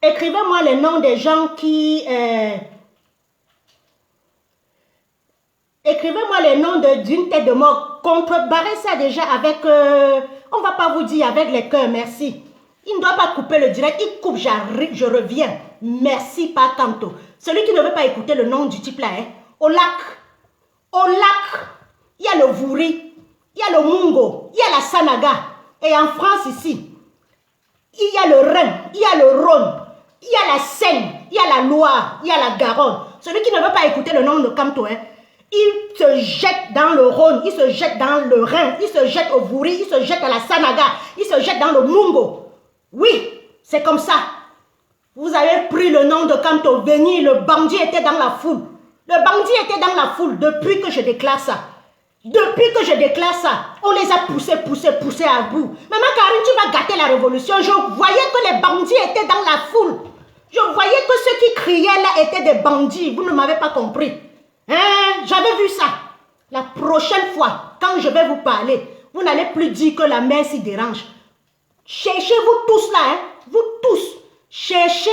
Écrivez-moi les noms des gens qui... Écrivez-moi les noms d'une tête de mort. Contrebarrez ça déjà avec... on ne va pas vous dire avec les cœurs, merci. Il ne doit pas couper le direct. Il coupe, j'arrive, je reviens. Merci, pas Kanto. Celui qui ne veut pas écouter le nom du type là, hein. Au lac, il y a le Vouri, il y a le Mungo, il y a la Sanaga. Et en France ici, il y a le Rhin, il y a le Rhône, il y a la Seine, il y a la Loire, il y a la Garonne. Celui qui ne veut pas écouter le nom de Kanto, hein, il se jette dans le Rhône, il se jette dans le Rhin, il se jette au Vouri, il se jette à la Sanaga, il se jette dans le Mungo. Oui, c'est comme ça. Vous avez pris le nom de Kanto, Veni, le bandit était dans la foule. Le bandit était dans la foule depuis que je déclare ça. Depuis que je déclare ça, on les a poussés à bout. Maman Karine, tu vas gâter la révolution. Je voyais que les bandits étaient dans la foule. Je voyais que ceux qui criaient là étaient des bandits. Vous ne m'avez pas compris. Hein? J'avais vu ça. La prochaine fois, quand je vais vous parler, vous n'allez plus dire que la main s'y dérange. Cherchez vous tous là, hein? Vous tous. Cherchez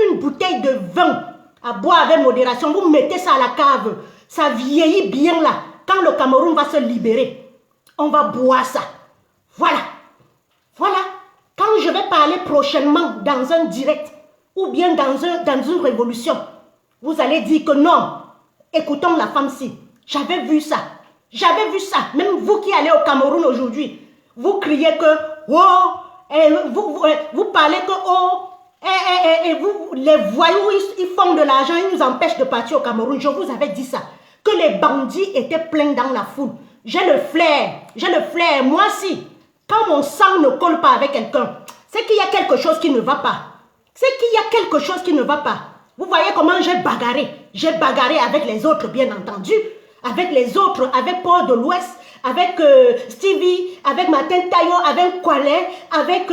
une bouteille de vin à boire avec modération. Vous mettez ça à la cave. Ça vieillit bien là. Quand le Cameroun va se libérer, on va boire ça. Voilà. Voilà. Quand je vais parler prochainement dans un direct ou bien dans une révolution, vous allez dire que non. Écoutons la femme-ci. J'avais vu ça. J'avais vu ça. Même vous qui allez au Cameroun aujourd'hui, vous criez que oh, vous parlez que oh, les voyous, ils font de l'argent, ils nous empêchent de partir au Cameroun. Je vous avais dit ça. Que les bandits étaient pleins dans la foule. J'ai le flair. Moi aussi, quand mon sang ne colle pas avec quelqu'un, c'est qu'il y a quelque chose qui ne va pas. C'est qu'il y a quelque chose qui ne va pas. Vous voyez comment j'ai bagarré. J'ai bagarré avec les autres, bien entendu. Avec les autres, avec Paul de l'Ouest, avec Stevie, avec Martin Taillot, avec Kwale, avec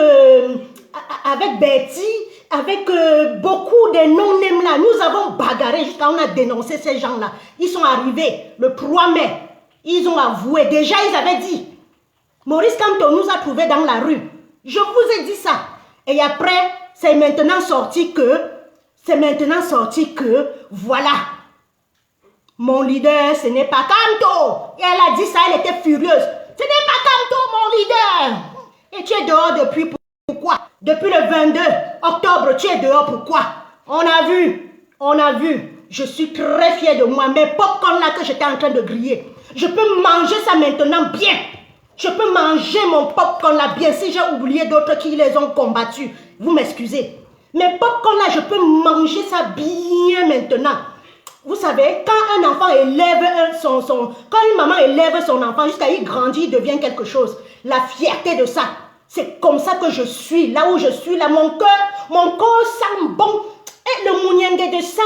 Betty, avec beaucoup de non-nèmes là. Nous avons bagarré jusqu'à on a dénoncé ces gens-là. Ils sont arrivés le 3 mai. Ils ont avoué. Déjà, ils avaient dit. Maurice Kamto nous a trouvés dans la rue. Je vous ai dit ça. Et après, c'est maintenant sorti que, voilà. Mon leader, ce n'est pas Kamto. Et elle a dit ça, elle était furieuse. Ce n'est pas Kamto, mon leader. Et tu es dehors depuis pourquoi? Depuis le 22 octobre, tu es dehors pourquoi? On a vu. Je suis très fière de moi. Mes popcorn là que j'étais en train de griller. Je peux manger ça maintenant bien. Je peux manger mon popcorn là bien. Si j'ai oublié d'autres qui les ont combattus, vous m'excusez. Mes popcorn là, je peux manger ça bien maintenant. Vous savez, quand un enfant élève quand une maman élève son enfant jusqu'à il grandit, il devient quelque chose. La fierté de ça, c'est comme ça que je suis. Là où je suis, là, mon corps sent bon. Et le mouniengue de ça,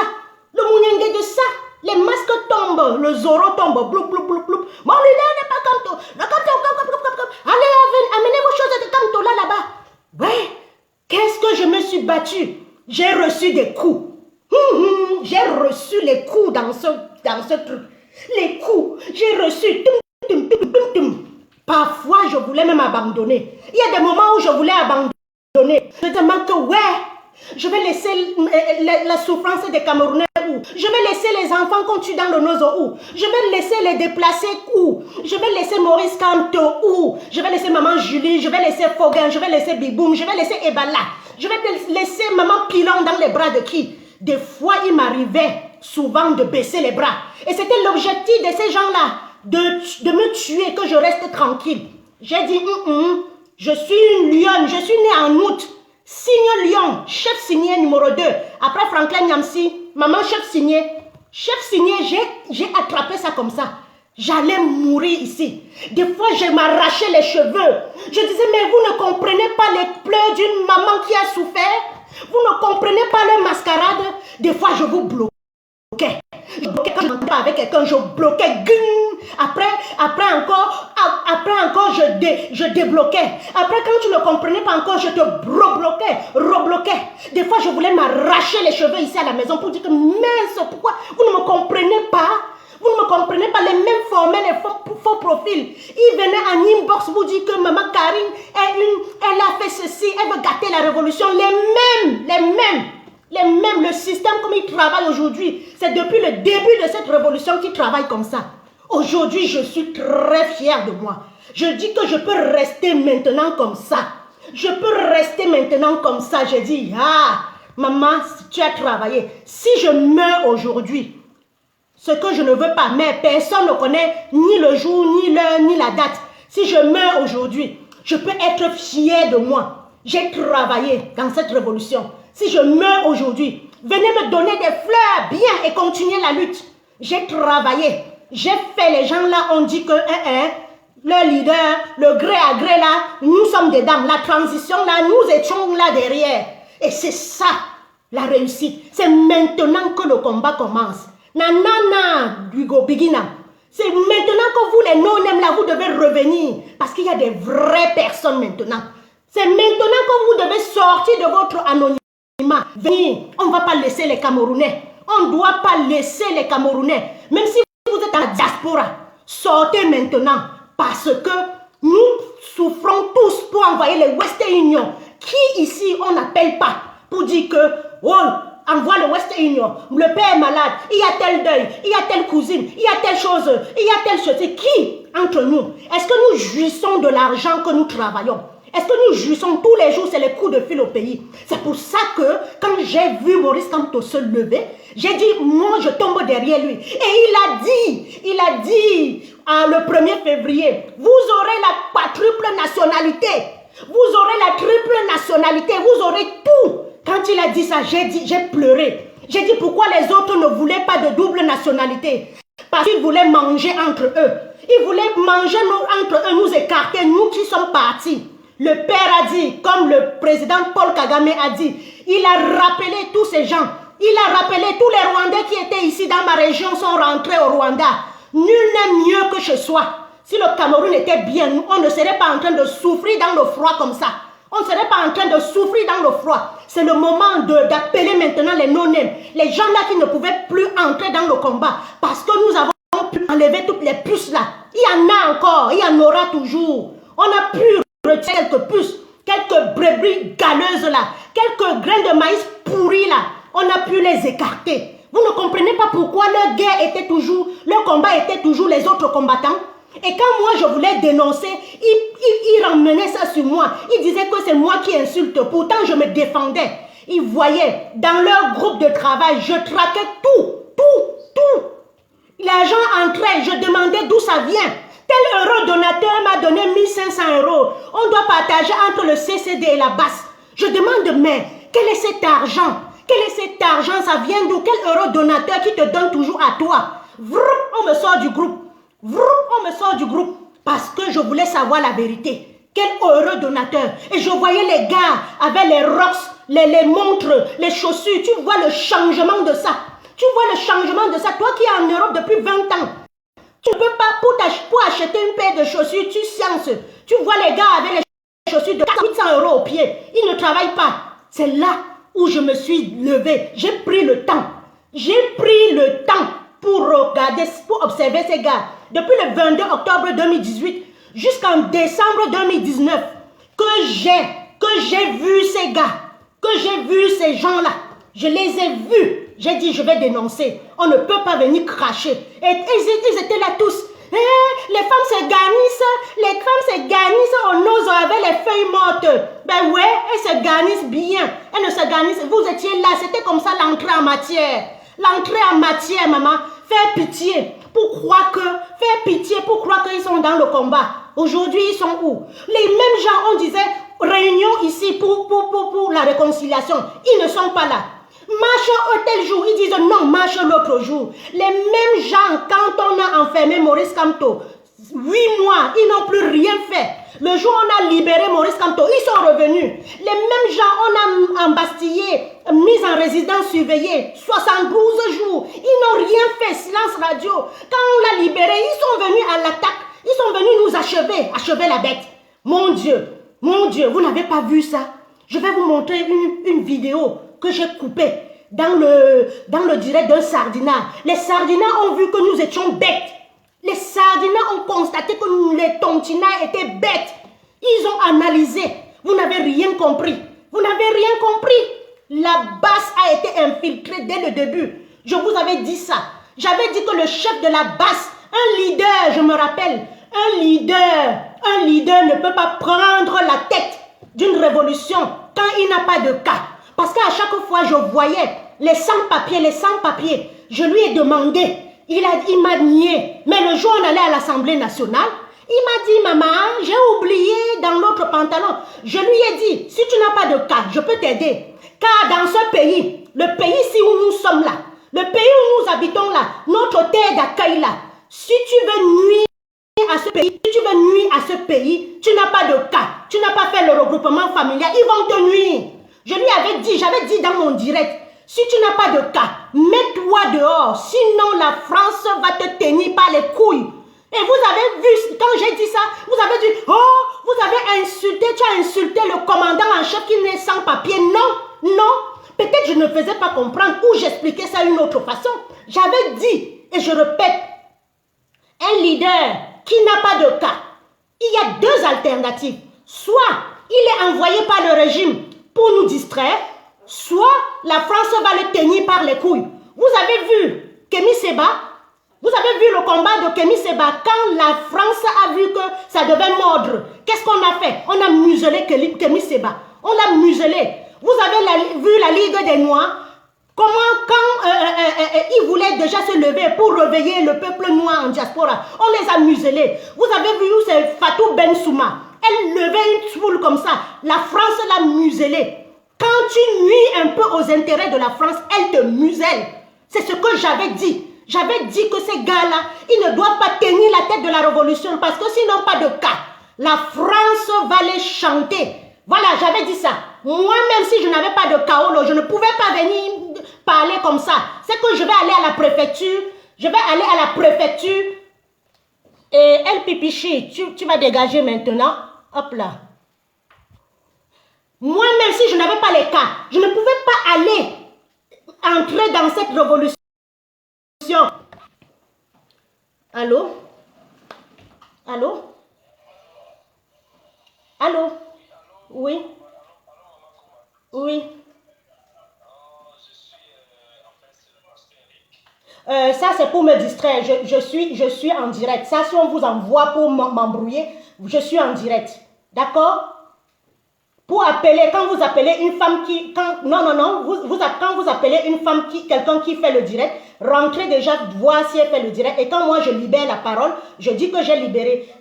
les masques tombent, le Zoro tombe, bloup, bloup, bloup, bloup. Mon leader n'est pas Kamto. Allez, amenez vos choses de Kamto là-bas. Ouais, qu'est-ce que je me suis battue? J'ai reçu des coups. J'ai reçu les coups dans ce truc. Les coups, j'ai reçu. Parfois, je voulais même abandonner. Il y a des moments où je voulais abandonner. Je demande que, ouais, je vais laisser la souffrance des Camerounais où? Je vais laisser les enfants qu'on tue dans le Nozo où? Je vais laisser les déplacés où? Je vais laisser Maurice Kamto où? Je vais laisser maman Julie, je vais laisser Foguin, je vais laisser Biboum, je vais laisser Ebala. Je vais laisser maman Pilon dans les bras de qui? Des fois, il m'arrivait souvent de baisser les bras. Et c'était l'objectif de ces gens-là, de me tuer, que je reste tranquille. J'ai dit, je suis une lionne, je suis née en août. Signe lion, chef signé numéro 2. Après Franklin Nyamsi, maman chef signé. Chef signé, j'ai attrapé ça comme ça. J'allais mourir ici. Des fois, je m'arrachais les cheveux. Je disais, mais vous ne comprenez pas les pleurs d'une maman qui a souffert? Vous ne comprenez pas leur mascarade? Des fois, je vous bloquais. Je bloquais quand je n'entendais pas avec quelqu'un, je bloquais. Après encore, je débloquais. Après, quand tu ne comprenais pas encore, je te rebloquais. Des fois, je voulais m'arracher les cheveux ici à la maison pour dire que mince, pourquoi vous ne me comprenez pas? Vous Vous ne me comprenez pas, les mêmes formels, les faux profils. Ils venaient en inbox vous dire que maman Karine, elle a fait ceci, elle veut gâter la révolution. Les mêmes, le système comme ils travaillent aujourd'hui, c'est depuis le début de cette révolution qu'ils travaillent comme ça. Aujourd'hui, je suis très fière de moi. Je dis que je peux rester maintenant comme ça. Je peux rester maintenant comme ça. Je dis, maman, tu as travaillé. Si je meurs aujourd'hui, ce que je ne veux pas, mais personne ne connaît ni le jour, ni l'heure, ni la date. Si je meurs aujourd'hui, je peux être fière de moi. J'ai travaillé dans cette révolution. Si je meurs aujourd'hui, venez me donner des fleurs, bien, et continuer la lutte. J'ai travaillé. J'ai fait, les gens là, on dit que le leader, le gré à gré là, nous sommes dedans. La transition là, nous étions là derrière. Et c'est ça, la réussite. C'est maintenant que le combat commence. Nanana, Hugo Bigina. C'est maintenant que vous, les non-nèmes là, vous devez revenir. Parce qu'il y a des vraies personnes maintenant. C'est maintenant que vous devez sortir de votre anonymat. Venir, on ne va pas laisser les Camerounais. On ne doit pas laisser les Camerounais. Même si vous êtes en diaspora, sortez maintenant. Parce que nous souffrons tous pour envoyer les Western Union. Qui ici, on n'appelle pas pour dire que, oh, envoie le Western Union, le père est malade, il y a tel deuil, il y a telle cousine, il y a telle chose, il y a telle chose. C'est qui entre nous? Est-ce que nous jouissons de l'argent que nous travaillons? Est-ce que nous jouissons tous les jours, c'est les coups de fil au pays? C'est pour ça que quand j'ai vu Maurice Kamto se lever, j'ai dit, moi je tombe derrière lui. Et il a dit le 1er février, vous aurez la quadruple nationalité. Vous aurez la triple nationalité, vous aurez tout. Quand il a dit ça, j'ai pleuré. J'ai dit pourquoi les autres ne voulaient pas de double nationalité. Parce qu'ils voulaient manger entre eux. Ils voulaient manger entre eux, nous écarter, nous qui sommes partis. Le père a dit, comme le président Paul Kagame a dit, il a rappelé tous ces gens. Il a rappelé tous les Rwandais qui étaient ici dans ma région sont rentrés au Rwanda. Nul n'est mieux que chez soi. Si le Cameroun était bien, on ne serait pas en train de souffrir dans le froid comme ça. On ne serait pas en train de souffrir dans le froid. C'est le moment d'appeler maintenant les non-nèmes. Les gens là qui ne pouvaient plus entrer dans le combat. Parce que nous avons pu enlever toutes les puces là. Il y en a encore, il y en aura toujours. On a pu retirer quelques puces, quelques brebis galeuses là, quelques grains de maïs pourris là. On a pu les écarter. Vous ne comprenez pas pourquoi leur guerre était toujours, leur combat était toujours les autres combattants. Et quand moi je voulais dénoncer, ils ramenaient ça sur moi. Ils disaient que c'est moi qui insulte. Pourtant je me défendais. Ils voyaient dans leur groupe de travail, je traquais tout. L'argent entrait, je demandais d'où ça vient. Tel euro donateur m'a donné 1500 €. On doit partager entre le CCD et la basse. Je demande, mais quel est cet argent? Quel est cet argent? Ça vient d'où? Quel euro donateur qui te donne toujours à toi? Vroom, on me sort du groupe. Vroom, on me sort du groupe. Parce que je voulais savoir la vérité. Quel heureux donateur. Et je voyais les gars avec les rocks, les montres, les chaussures. Tu vois le changement de ça. Tu vois le changement de ça. Toi qui es en Europe depuis 20 ans. Tu ne peux pas, pour acheter une paire de chaussures, tu sciences. Tu vois les gars avec les chaussures de 800 € au pied. Ils ne travaillent pas. C'est là où je me suis levée. J'ai pris le temps. J'ai pris le temps pour regarder, pour observer ces gars. Depuis le 22 octobre 2018 jusqu'en décembre 2019, que j'ai vu ces gars, que j'ai vu ces gens-là. Je les ai vus. J'ai dit, je vais dénoncer. On ne peut pas venir cracher. Et ils étaient là tous. Les femmes se garnissent au nose avec les feuilles mortes. Ben ouais, elles se garnissent bien. Elles ne se garnissent. Vous étiez là, c'était comme ça l'entrée en matière. L'entrée en matière, maman. Faire pitié pour croire qu'ils sont dans le combat. Aujourd'hui, ils sont où? Les mêmes gens, on disait, réunion ici pour la réconciliation. Ils ne sont pas là. Marche tel jour, ils disent non, marche l'autre jour. Les mêmes gens, quand on a enfermé Maurice Kamto, 8 mois, ils n'ont plus rien fait. Le jour où on a libéré Maurice Kamto, ils sont revenus. Les mêmes gens, on a embastillé, mis en résidence surveillée, 72 jours. Ils n'ont rien fait, silence radio. Quand on l'a libéré, ils sont venus à l'attaque. Ils sont venus nous achever la bête. Mon Dieu, vous n'avez pas vu ça? Je vais vous montrer une vidéo que j'ai coupée. dans le direct d'un Sardina. Les Sardinats ont vu que nous étions bêtes. Les Sardinats ont constaté que les Tontinats étaient bêtes. Ils ont analysé. Vous n'avez rien compris. Vous n'avez rien compris. La basse a été infiltrée dès le début. Je vous avais dit ça. J'avais dit que le chef de la basse, un leader, je me rappelle, un leader ne peut pas prendre la tête d'une révolution quand il n'a pas de cas. Parce qu'à chaque fois, je voyais les sans-papiers, je lui ai demandé, il m'a nié. Mais le jour où on allait à l'Assemblée nationale, il m'a dit, maman, j'ai oublié dans l'autre pantalon. Je lui ai dit, si tu n'as pas de cas, je peux t'aider. Car dans ce pays, le pays ici où nous sommes là, le pays où nous habitons là, notre terre d'accueil là, si tu veux nuire à ce pays, tu n'as pas de cas, tu n'as pas fait le regroupement familial, ils vont te nuire. Je lui avais dit, j'avais dit dans mon direct, si tu n'as pas de cas, mets-toi dehors, sinon la France va te tenir par les couilles. Et vous avez vu, quand j'ai dit ça, vous avez dit, oh, vous avez insulté, tu as insulté le commandant en chef qui n'est sans papier. Non, non, peut-être je ne faisais pas comprendre ou j'expliquais ça d'une autre façon. J'avais dit, et je répète, un leader qui n'a pas de cas, il y a deux alternatives. Soit il est envoyé par le régime pour nous distraire, soit la France va le tenir par les couilles. Vous avez vu Kémy Séba, vous avez vu le combat de Kémy Séba quand la France a vu que ça devait mordre. Qu'est-ce qu'on a fait? On a muselé Kémy Séba. On l'a muselé. Vous avez vu la Ligue des Noirs. Comment quand ils voulaient déjà se lever pour réveiller le peuple noir en diaspora, on les a muselés. Vous avez vu où c'est Fatou Bensouma. Elle levait une foule comme ça. La France l'a muselée. Quand tu nuis un peu aux intérêts de la France, elle te muselle. C'est ce que j'avais dit. J'avais dit que ces gars-là, ils ne doivent pas tenir la tête de la révolution parce que s'ils n'ont pas de cas, la France va les chanter. Voilà, j'avais dit ça. Moi, même si je n'avais pas de Kaolo, je ne pouvais pas venir parler comme ça. C'est que je vais aller à la préfecture. Je vais aller à la préfecture. Et El Pipichi, tu vas dégager maintenant. Hop là. Moi, même si je n'avais pas les cas, je ne pouvais pas aller entrer dans cette révolution. Allô? Allô? Allô? Oui? Oui? Ça, c'est pour me distraire. Je suis en direct. Ça, si on vous envoie pour m'embrouiller, je suis en direct. D'accord? Pour appeler, quand vous appelez une femme qui... quand vous appelez une femme, quelqu'un qui fait le direct, rentrez déjà, voir si elle fait le direct. Et quand moi, je libère la parole, je dis que j'ai libéré.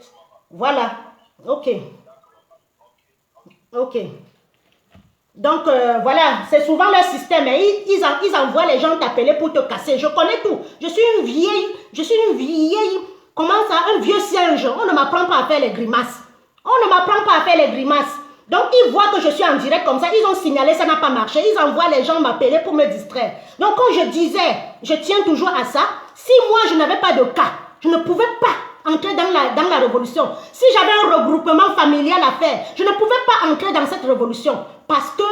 Voilà. Ok. Ok. Donc, voilà, c'est souvent leur système. Hein. Ils envoient les gens t'appeler pour te casser. Je connais tout. Je suis une vieille, comment ça, un vieux singe. On ne m'apprend pas à faire les grimaces. On ne m'apprend pas à faire les grimaces. Donc, ils voient que je suis en direct comme ça. Ils ont signalé, ça n'a pas marché. Ils envoient les gens m'appeler pour me distraire. Donc, quand je disais, je tiens toujours à ça, si moi, je n'avais pas de cas, je ne pouvais pas entrer dans la révolution. Si j'avais un regroupement familial à faire, je ne pouvais pas entrer dans cette révolution. Parce que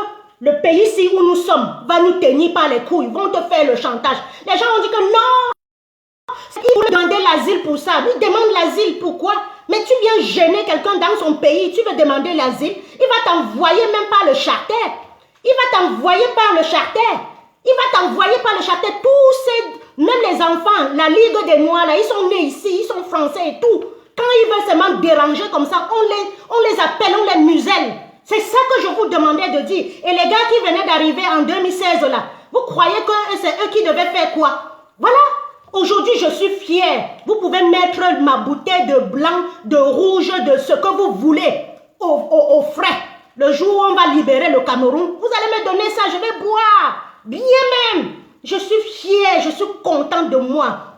le pays ici où nous sommes va nous tenir par les couilles, vont te faire le chantage. Les gens ont dit que non, ils vont demander l'asile pour ça. Ils demandent l'asile, pourquoi? Mais tu viens gêner quelqu'un dans son pays, tu veux demander l'asile, il va t'envoyer même par le charter. Il va t'envoyer par le charter. Il va t'envoyer par le charter. Tous ces, même les enfants, la Ligue des Noirs, là, ils sont nés ici, ils sont français et tout. Quand ils veulent seulement déranger comme ça, on les appelle, on les muselle. C'est ça que je vous demandais de dire. Et les gars qui venaient d'arriver en 2016 là, vous croyez que c'est eux qui devaient faire quoi? Voilà. Aujourd'hui, je suis fière. Vous pouvez mettre ma bouteille de blanc, de rouge, de ce que vous voulez au frais. Le jour où on va libérer le Cameroun, vous allez me donner ça, je vais boire. Bien même. Je suis fière, je suis contente de moi.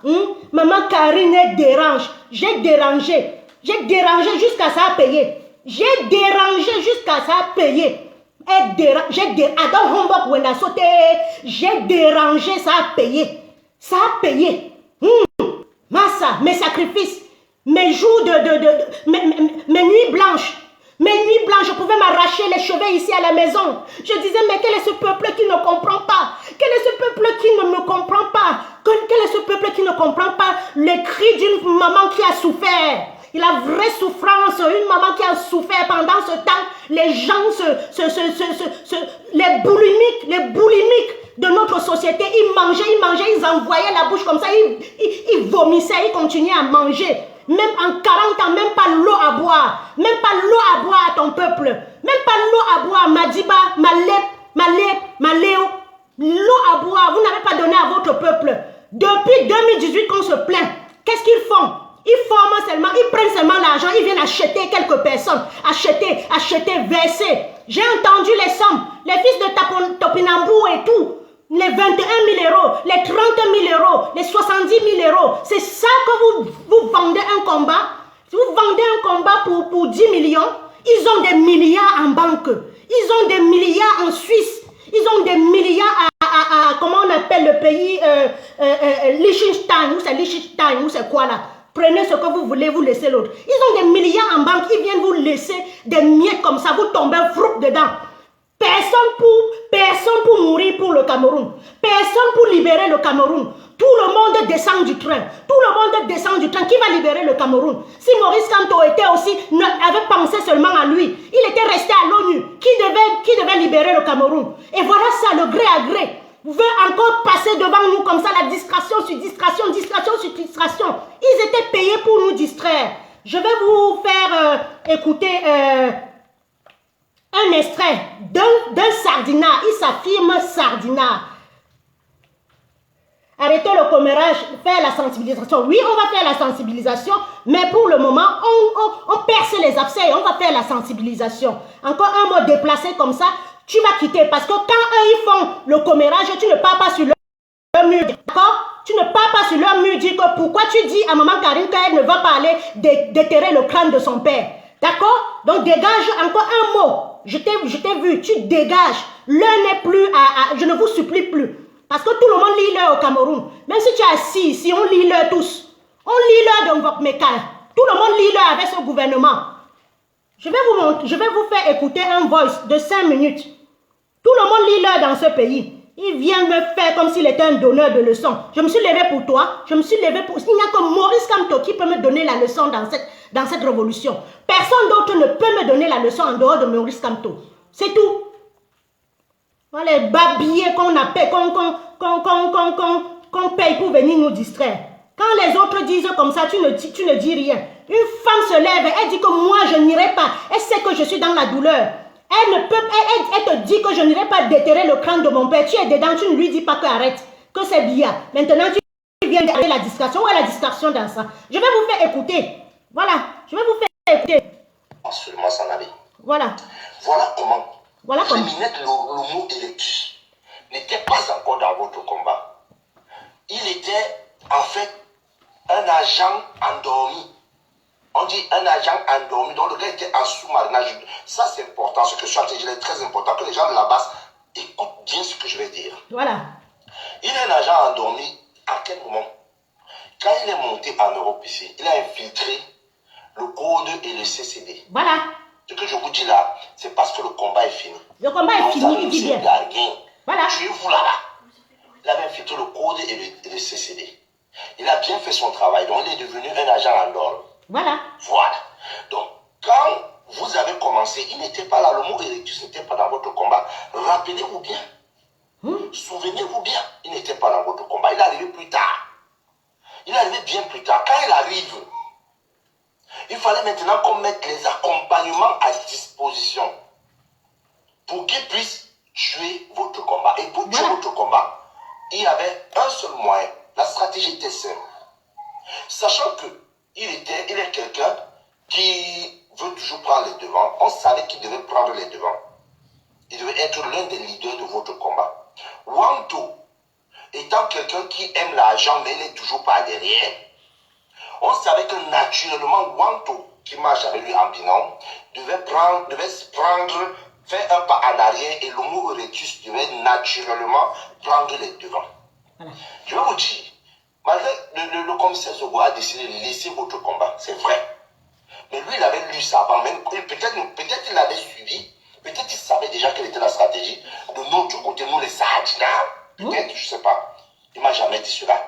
Maman Karine dérange. J'ai dérangé. J'ai dérangé jusqu'à ça à payer. J'ai dérangé jusqu'à ça à payer. J'ai dérangé, ça a payé. Ça a payé. Massa, mes sacrifices, mes jours mes nuits blanches. Mes nuits blanches, je pouvais m'arracher les cheveux ici à la maison. Je disais, mais quel est ce peuple qui ne comprend pas? Quel est ce peuple qui ne me comprend pas? Quel est ce peuple qui ne comprend pas les cris d'une maman qui a souffert? La vraie souffrance, une maman qui a souffert pendant ce temps, les gens, les boulimiques de notre société, ils mangeaient, ils envoyaient la bouche comme ça, ils vomissaient, ils continuaient à manger. Même en 40 ans, même pas l'eau à boire. Même pas l'eau à boire à ton peuple. Même pas l'eau à boire, Madiba, Maléo. L'eau à boire, vous n'avez pas donné à votre peuple. Depuis 2018 qu'on se plaint, qu'est-ce qu'ils font? Ils forment seulement, ils prennent seulement l'argent, ils viennent acheter quelques personnes. Acheter, verser. J'ai entendu les sommes. Les fils de Topinambou et tout. Les 21 000 euros, les 30 000 euros, les 70 000 euros. C'est ça que vous vendez un combat. Vous vendez un combat pour 10 millions. Ils ont des milliards en banque. Ils ont des milliards en Suisse. Ils ont des milliards comment on appelle le pays, Liechtenstein, ou c'est Liechtenstein, ou c'est quoi là? Prenez ce que vous voulez, vous laissez l'autre. Ils ont des milliards en banque, ils viennent vous laisser des miettes comme ça, vous tombez froupe dedans. Personne pour mourir pour le Cameroun. Personne pour libérer le Cameroun. Tout le monde descend du train. Tout le monde descend du train. Qui va libérer le Cameroun? Si Maurice Kamto était aussi, avait pensé seulement à lui, il était resté à l'ONU. Qui devait libérer le Cameroun? Et voilà ça, le gré à gré veut encore passer devant nous comme ça, la distraction sur distraction, distraction sur distraction. Ils étaient payés pour nous distraire. Je vais vous faire écouter un extrait d'un sardinat. Il s'affirme sardinat. Arrêtez le commérage, faire la sensibilisation. Oui, on va faire la sensibilisation, mais pour le moment, on perce les abcès et on va faire la sensibilisation. Encore un mot déplacé comme ça, tu vas quitter. Parce que quand eux, ils font le commérage, tu ne pars pas sur leur mur. D'accord? Tu ne pars pas sur leur mur, dire que pourquoi tu dis à maman Karine qu'elle ne va pas aller déterrer le crâne de son père. D'accord? Donc dégage encore un mot. Je t'ai vu, tu dégages. L'heure n'est plus je ne vous supplie plus. Parce que tout le monde lit l'heure au Cameroun. Même si tu es assis ici, on lit l'heure tous. On lit l'heure dans votre mécal. Tout le monde lit l'heure avec ce gouvernement. Je vais vous faire écouter un voice de 5 minutes. Tout le monde lit l'heure dans ce pays. Il vient me faire comme s'il était un donneur de leçons. Je me suis levé pour toi. Je me suis levé pour... Il n'y a que Maurice Kamto qui peut me donner la leçon dans cette révolution. Personne d'autre ne peut me donner la leçon en dehors de Maurice Kamto. C'est tout. Les babillés qu'on appelle, qu'on paye pour venir nous distraire. Quand les autres disent comme ça, tu ne dis rien. Une femme se lève, elle dit que moi je n'irai pas. Elle sait que je suis dans la douleur. Elle te dit que je n'irai pas déterrer le crâne de mon père. Tu es dedans, tu ne lui dis pas que arrête, que c'est bien. Maintenant tu viens d'arrêter la distraction. Où est la distraction dans ça? Je vais vous faire écouter. Voilà, je vais vous faire écouter. Absolument s'en aller. Voilà. Voilà comment. Voilà comme le mot électus n'était pas encore dans votre combat. Il était en fait un agent endormi. On dit un agent endormi, donc le gars était en sous-marinage. Ça c'est important, ce que je suis en train de dire est très important, que les gens de la base écoutent bien ce que je vais dire. Voilà. Il est un agent endormi à quel moment? Quand il est monté en Europe ici, il a infiltré le code et le CCD. Voilà. Ce que je vous dis là, c'est parce que le combat est fini. Le combat est fini, il dit bien. Voilà. Tuez-vous là. Il avait infiltré le code et le CCD. Il a bien fait son travail, donc il est devenu un agent en or. Voilà. Voilà. Donc, quand vous avez commencé, il n'était pas là, le mot électus n'était pas dans votre combat. Rappelez-vous bien. Souvenez-vous bien, il n'était pas dans votre combat. Il est arrivé plus tard. Il est arrivé bien plus tard. Quand il arrive, il fallait maintenant qu'on mette les accompagnements à disposition pour qu'ils puissent tuer votre combat. Et pour tuer votre combat, il y avait un seul moyen. La stratégie était simple. Sachant qu'il est quelqu'un qui veut toujours prendre les devants, on savait qu'il devait prendre les devants. Il devait être l'un des leaders de votre combat. Wanto, étant quelqu'un qui aime l'argent, mais il n'est toujours pas derrière, on savait que naturellement, Wanto, qui marche avec lui en binôme, devait se prendre, faire un pas en arrière et l'homo erectus devait naturellement prendre les devants. Voilà. Je vais vous dire, malgré le commissaire Zogo a décidé de laisser votre combat, c'est vrai. Mais lui, il avait lu ça avant même. Peut-être il l'avait suivi, peut-être il savait déjà quelle était la stratégie de notre côté, nous les Sahadina. Peut-être, je ne sais pas. Il ne m'a jamais dit cela.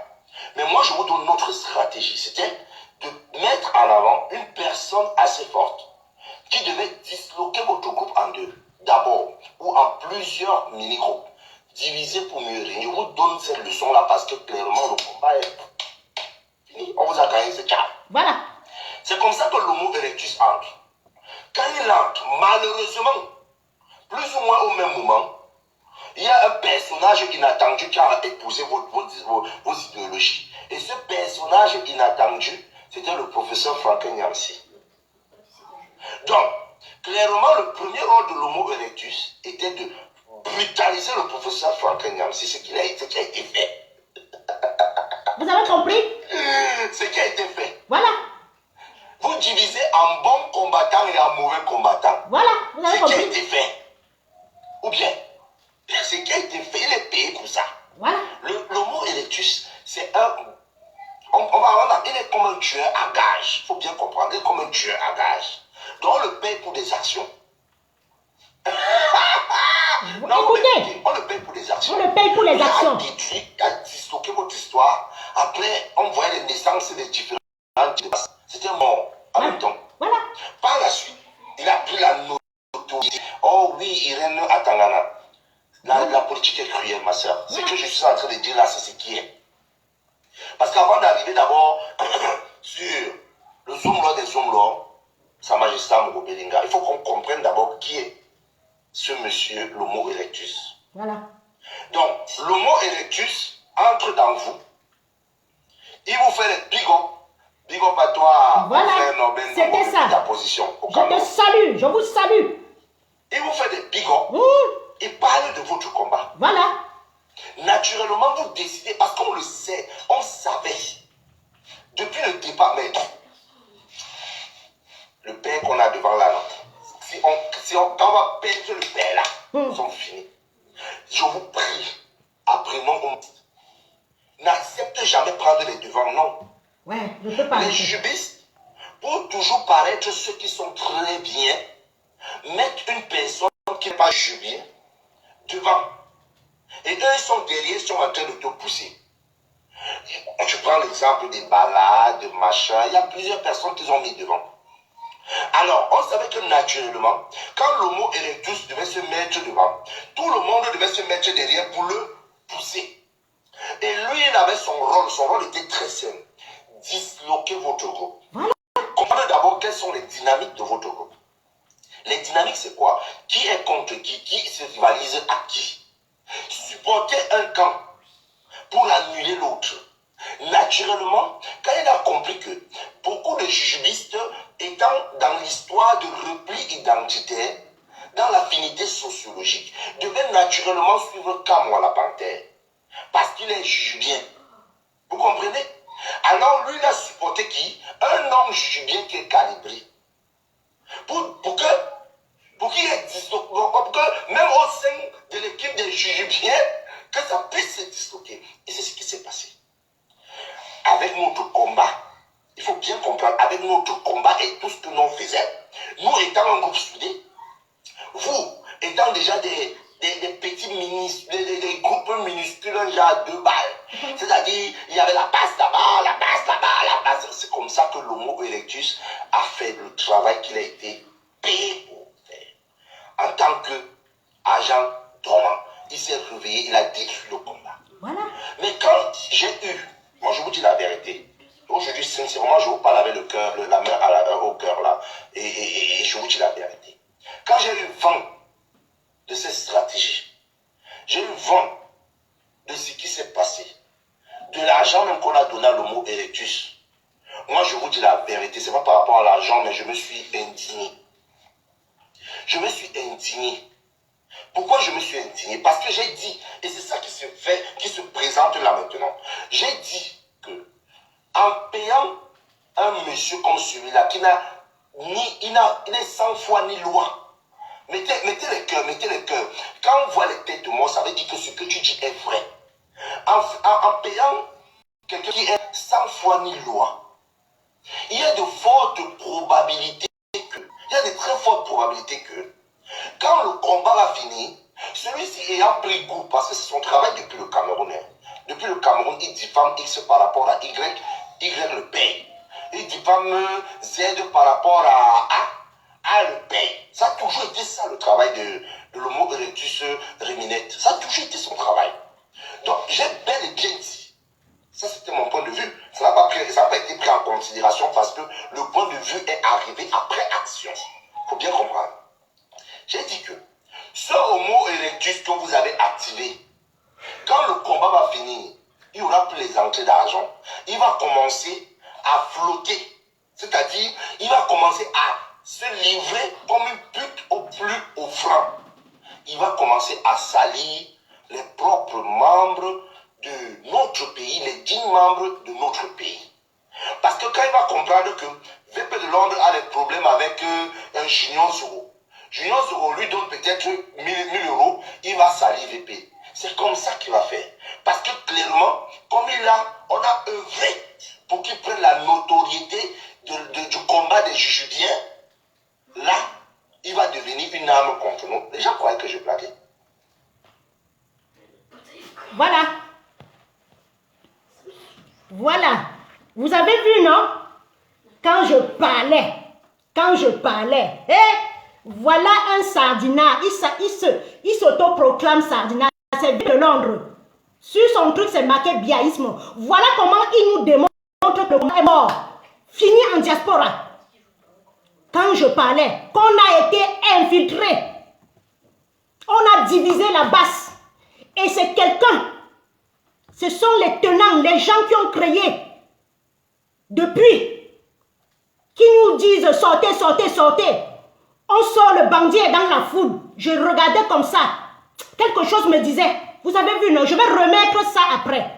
Mais moi, je vous donne notre stratégie. C'était de mettre en avant une personne assez forte qui devait disloquer votre groupe en deux. D'abord, ou en plusieurs mini-groupes. Diviser pour mieux régner. Je vous donne cette leçon-là parce que clairement, le combat est fini. On vous a gagné, c'est ciao. Voilà. C'est comme ça que l'homo erectus entre. Quand il entre, malheureusement, plus ou moins au même moment, il y a un personnage inattendu qui a épousé vos idéologies. Et ce personnage inattendu, c'était le professeur Franklin Nyamsi. Donc, clairement, le premier rôle de l'homo erectus était de brutaliser le professeur Franklin Nyamsi, ce qui a été fait. Vous avez compris? Ce qui a été fait. Voilà. Vous divisez en bons combattants et en mauvais combattants. Voilà, vous avez compris. Ce qui a été fait. Ou bien, ce qui a été fait, il est payé pour ça. Voilà. L'homo erectus, c'est un... il est comme un tueur à gage. Il faut bien comprendre, il est comme un tueur à gage. Donc on le paye pour des actions. Non, écoutez, on le paye pour des actions. on le paye pour les actions. Il a détruit, il a disloqué votre histoire. Après, on voyait les naissances des différents. C'était mort en même temps. Voilà. Par la suite, il a pris la notoriété. Oh oui, Irène Atangana. La politique est cruelle, ma soeur. Ce que je suis en train de dire là, c'est ce qui est. Parce qu'avant d'arriver d'abord sur le Zoom-Lord des Zoom-Lord, Sa Majesté Mogobelinga, il faut qu'on comprenne d'abord qui est ce monsieur, l'homo erectus. Voilà. Donc, l'homo erectus entre dans vous. Il vous fait les big up. Big up à toi, voilà. C'était ça. Ta position au Cameroun. Je te salue, je vous salue. Il vous fait des big up. Il parle de votre combat. Voilà. Naturellement, vous décidez, parce qu'on le sait, on savait, depuis le départ, mais le père qu'on a devant la note, quand on va perdre le père là, nous sommes finis. Je vous prie, apprenons, n'acceptez jamais prendre les devants, non. Ouais, je peux pas. Les jujubistes, pour toujours paraître ceux qui sont très bien, mettent une personne qui n'est pas jubile devant. Et eux, ils sont derrière, ils sont en train de te pousser. Je prends l'exemple des balades, de machin. Il y a plusieurs personnes qui ont mis devant. Alors, on savait que naturellement, quand l'homo erectus devait se mettre devant, tout le monde devait se mettre derrière pour le pousser. Et lui, il avait son rôle. Son rôle était très simple. Disloquer votre groupe. Voilà. Comprenez d'abord quelles sont les dynamiques de votre groupe. Les dynamiques, c'est quoi? Qui est contre qui se rivalise à qui? Supporter un camp pour annuler l'autre. Naturellement, quand il a compris que beaucoup de jujubistes étant dans l'histoire de repli identitaire, dans l'affinité sociologique, devaient naturellement suivre Kamwa la panthère. Parce qu'il est jujubien. Vous comprenez? Alors lui, il a supporté qui? Un homme jujubien qui est calibré. Pour qu'il y ait pour que même au sein de l'équipe des jujubiens, que ça puisse se disloquer. Et c'est ce qui s'est passé. Avec notre combat, il faut bien comprendre, avec notre combat et tout ce que nous faisions, nous étant un groupe soudé, vous étant déjà des petits des groupes minuscules, genre 2 balles. C'est-à-dire, il y avait la base là-bas, la base là-bas, la base. C'est comme ça que l'homo erectus a fait le travail qu'il a été payé pour faire. En tant qu'agent dormant, il s'est réveillé, il a détruit le combat. Voilà. Mais quand j'ai eu, moi je vous dis la vérité, aujourd'hui sincèrement je vous parle avec le cœur, la main au cœur là, et je vous dis la vérité. Quand j'ai eu vent de cette stratégie, j'ai eu vent de ce qui s'est passé, de l'argent même qu'on a donné à l'homo erectus. Moi je vous dis la vérité, c'est pas par rapport à l'argent, mais je me suis indigné. Je me suis indigné. Pourquoi je me suis indigné? Parce que j'ai dit, et c'est ça qui se fait, qui se présente là maintenant. J'ai dit que en payant un monsieur comme celui-là, qui n'a il est sans foi ni loi. Mettez les cœurs, mettez les cœurs. Quand on voit les têtes de mort, ça veut dire que ce que tu dis est vrai. En payant quelqu'un qui est sans foi ni loi, il y a de fortes probabilités que, il y a de très fortes probabilités que, quand le combat va finir, celui-ci ayant pris goût, parce que c'est son travail depuis le Cameroun. Depuis le Cameroun, il diffame X par rapport à Y, Y le paye. Il diffame Z par rapport à A le paye. Ça a toujours été ça le travail de l'homo erectus réminette. Ça a toujours été son travail. Donc j'ai bel et bien dit, ça c'était mon point de vue, ça n'a pas été pris en considération parce que le point de vue est arrivé après action. Il faut bien comprendre. J'ai dit que ce homo erectus que vous avez activé, quand le combat va finir, il y aura plus les entrées d'argent. Il va commencer à flotter. C'est-à-dire, il va commencer à se livrer comme une pute au plus offrant. Il va commencer à salir les propres membres de notre pays, les dignes membres de notre pays. Parce que quand il va comprendre que VP de Londres a des problèmes avec un Junior Zoro, Junior Zoro lui donne peut-être 1000 euros, il va salir VP. C'est comme ça qu'il va faire. Parce que clairement, comme on a œuvré pour qu'il prenne la notoriété du combat des Jujubiens, là, il va devenir une arme contre nous. Les gens croyaient que je blaguais. Voilà. Voilà. Vous avez vu, non? Quand je parlais, voilà un sardinat, il s'autoproclame sardinat, c'est de Londres. Sur son truc, c'est marqué biaïsme. Voilà comment il nous démontre que le combat est mort. Fini en diaspora. Quand je parlais, qu'on a été infiltré, on a divisé la basse. Et c'est quelqu'un, ce sont les tenants, les gens qui ont créé depuis, qui nous disent sortez, sortez, sortez. On sort le bandit dans la foule. Je regardais comme ça. Quelque chose me disait, vous avez vu, non, je vais remettre ça après.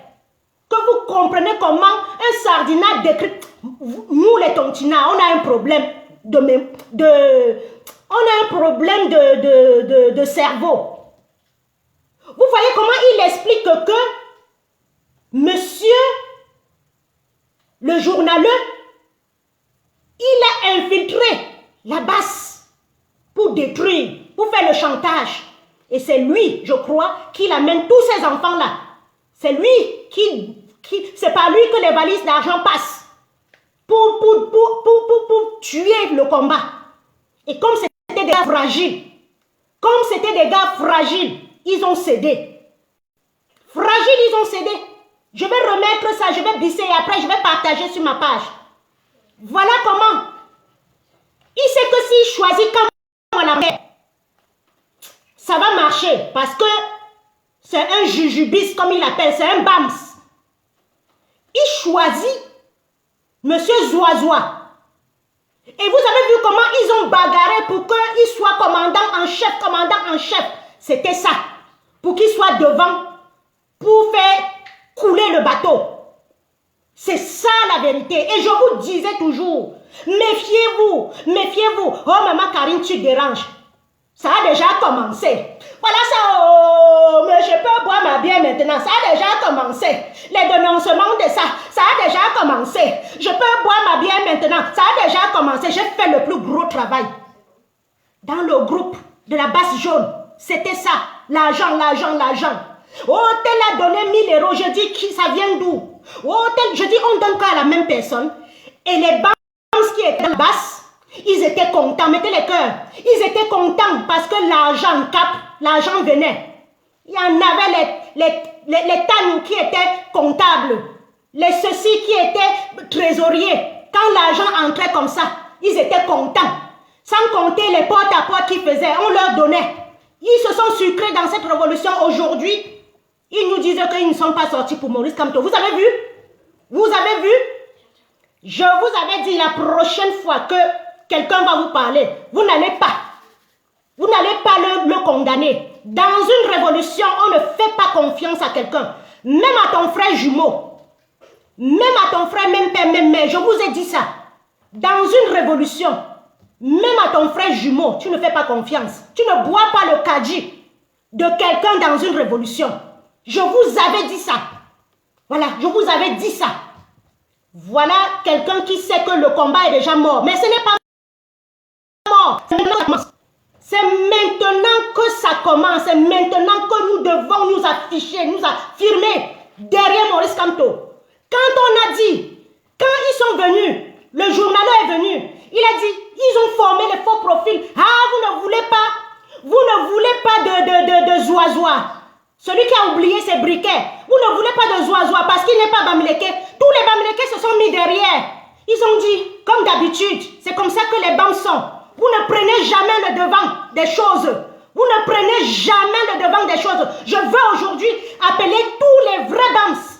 Que vous comprenez comment un sardinat décrit. Nous les tontinats, on a un problème de cerveau. Vous voyez comment il explique que monsieur le journaleux, il a infiltré la basse pour détruire, pour faire le chantage. Et c'est lui, je crois, qui amène tous ces enfants-là. C'est lui c'est par lui que les valises d'argent passent pour tuer le combat. Et comme c'était des gars fragiles, ils ont cédé. Fragiles, ils ont cédé. Je vais remettre ça, je vais bisser et après je vais partager sur ma page. Voilà comment. Il sait que s'il choisit comme la paix, ça va marcher parce que c'est un jujubis comme il appelle, c'est un bams. Il choisit monsieur Zoazoa. Et vous avez vu comment ils ont bagarré pour qu'il soit commandant en chef. C'était ça. Pour qu'il soit devant, pour faire couler le bateau. C'est ça la vérité. Et je vous disais toujours, méfiez-vous, méfiez-vous. Oh maman Karine, tu déranges. Ça a déjà commencé. Voilà ça, oh, mais je peux boire ma bière maintenant. Ça a déjà commencé. Les dénoncements de ça, ça a déjà commencé. Je peux boire ma bière maintenant. Ça a déjà commencé. J'ai fait le plus gros travail. Dans le groupe de la basse jaune, c'était ça. L'argent, l'argent, l'argent. Oh, tel a donné 1000 euros. Je dis, ça vient d'où? Oh, tel, je dis, on donne quoi à la même personne? Et les banques qui étaient dans la basse, ils étaient contents, mettez les cœurs. Ils étaient contents parce que l'argent cap, l'argent venait. Il y en avait les tannes qui étaient comptables, les ceux-ci qui étaient trésoriers. Quand l'argent entrait comme ça, ils étaient contents. Sans compter les porte-à-porte qu'ils faisaient, on leur donnait. Ils se sont sucrés dans cette révolution aujourd'hui. Ils nous disaient qu'ils ne sont pas sortis pour Maurice Kamto. Vous avez vu? Vous avez vu? Je vous avais dit la prochaine fois que quelqu'un va vous parler, vous n'allez pas le condamner. Dans une révolution, on ne fait pas confiance à quelqu'un. Même à ton frère jumeau, même à ton frère, même père, même mère, je vous ai dit ça. Dans une révolution, même à ton frère jumeau, tu ne fais pas confiance. Tu ne bois pas le kadji de quelqu'un dans une révolution. Je vous avais dit ça. Voilà, je vous avais dit ça. Voilà quelqu'un qui sait que le combat est déjà mort. Mais ce n'est pas mort. C'est maintenant que ça commence. C'est maintenant que devons nous afficher, nous affirmer derrière Maurice Kamto. Quand on a dit, quand ils sont venus, le journaliste est venu, il a dit, ils ont formé les faux profils. Ah, vous ne voulez pas de Zouazoua. Celui qui a oublié ses briquets. Vous ne voulez pas de Zouazoua parce qu'il n'est pas Bamileke. Tous les Bamileke se sont mis derrière. Ils ont dit, comme d'habitude, c'est comme ça que les BAM sont. Vous ne prenez jamais le devant des choses. Vous ne prenez jamais le devant des choses. Je veux aujourd'hui appeler tous les vrais BAMS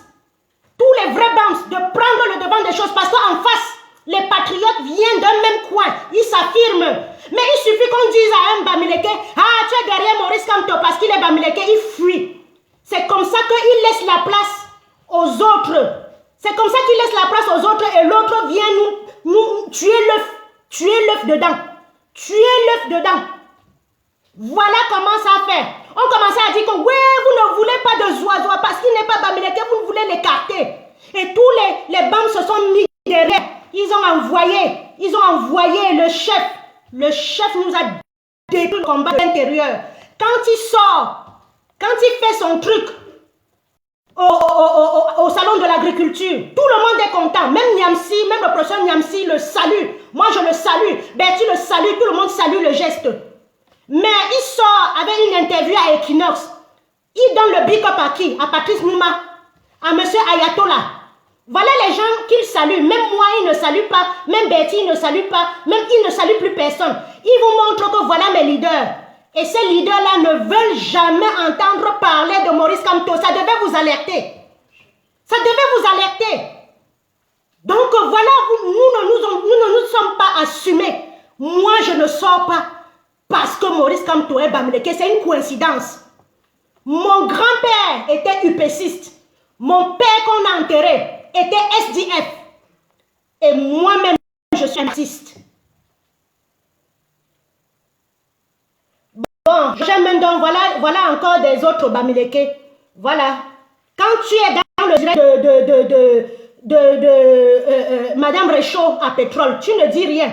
de prendre le devant des choses parce qu'en face, les patriotes viennent d'un même coin. Ils s'affirment. Mais il suffit qu'on dise à un Bamileke, ah, tu es derrière Maurice Kamto parce qu'il est Bamileke, il fuit. C'est comme ça qu'il laisse la place aux autres. C'est comme ça qu'il laisse la place aux autres et l'autre vient nous tuer l'œuf. Tuer l'œuf dedans. Tuer l'œuf dedans. Voilà comment ça fait. On commençait à dire que ouais, vous ne voulez pas de Zouazoua parce qu'il n'est pas Bamileke, vous voulez l'écarter. Et tous les BAM se sont mis derrière. Ils ont envoyé le chef. Le chef nous a détruit le combat de l'intérieur. Quand il sort, quand il fait son truc au salon de l'agriculture, tout le monde est content. Même Niamsi, même le professeur Niamsi le salue. Moi je le salue. Bertie le salue, tout le monde salue le geste. Mais il sort avec une interview à Equinox. Il donne le big up à qui? À Patrice Mouma, à monsieur Ayatollah. Voilà les gens qu'il salue. Même moi, il ne salue pas. Même Bertie, il ne salue pas. Même il ne salue plus personne. Il vous montre que voilà mes leaders. Et ces leaders-là ne veulent jamais entendre parler de Maurice Kamto. Ça devait vous alerter. Ça devait vous alerter. Donc voilà, nous ne nous sommes pas assumés. Moi, je ne sors pas parce que Maurice Kamto est Bamileke. C'est une coïncidence. Mon grand-père était UPCiste. Mon père qu'on a enterré était SDF. Et moi-même, je suis artiste. Bon, j'aime maintenant, voilà encore des autres Bamileke. Voilà. Quand tu es dans le direct de Madame Réchaud à Pétrole, tu ne dis rien.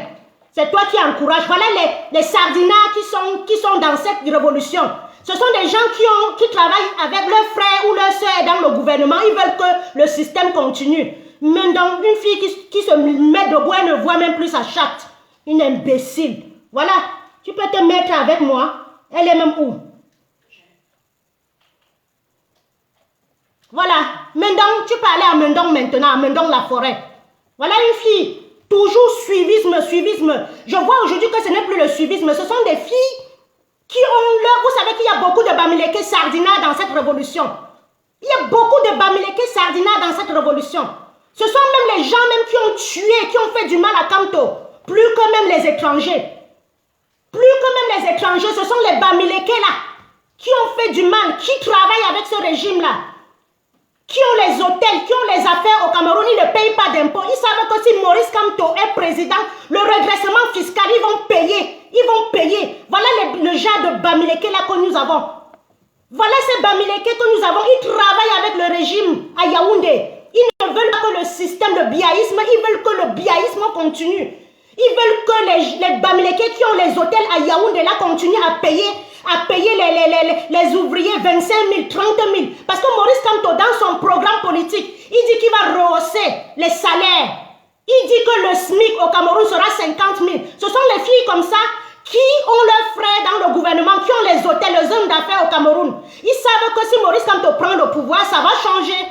C'est toi qui encourages. Voilà les sardinats qui sont dans cette révolution. Ce sont des gens qui travaillent avec leurs frères ou leurs soeurs dans le gouvernement. Ils veulent que le système continue. Maintenant, une fille qui se met debout, elle ne voit même plus sa chatte. Une imbécile. Voilà. Tu peux te mettre avec moi. Elle est même où? Voilà. Mendong, tu peux aller à Mendong maintenant, à Mendong la forêt. Voilà une fille. Toujours suivisme. Je vois aujourd'hui que ce n'est plus le suivisme. Ce sont des filles qui ont leur... Vous savez qu'il y a beaucoup de Bamileke Sardina dans cette révolution. Il y a beaucoup de Bamileke Sardina dans cette révolution. Ce sont même les gens même qui ont tué, qui ont fait du mal à Kamto. Plus que même les étrangers. Plus que même les étrangers, ce sont les Bamileke là qui ont fait du mal, qui travaillent avec ce régime-là. Qui ont les hôtels, qui ont les affaires au Cameroun, ils ne payent pas d'impôts. Ils savent que si Maurice Kamto est président, le redressement fiscal, ils vont payer. Ils vont payer. Voilà le genre de Bamileke là que nous avons. Voilà ces Bamileke que nous avons. Ils travaillent avec le régime à Yaoundé. Ils ne veulent pas que le système de biaïsme, ils veulent que le biaïsme continue. Ils veulent que les Bamileke qui ont les hôtels à Yaoundé là continuent à payer les ouvriers 25 000, 30 000. Parce que Maurice Kamto, dans son programme politique, il dit qu'il va rehausser les salaires. Il dit que le SMIC au Cameroun sera 50 000. Ce sont les filles comme ça qui ont leurs frères dans le gouvernement, qui ont les hôtels, les hommes d'affaires au Cameroun. Ils savent que si Maurice Kamto prend le pouvoir, ça va changer.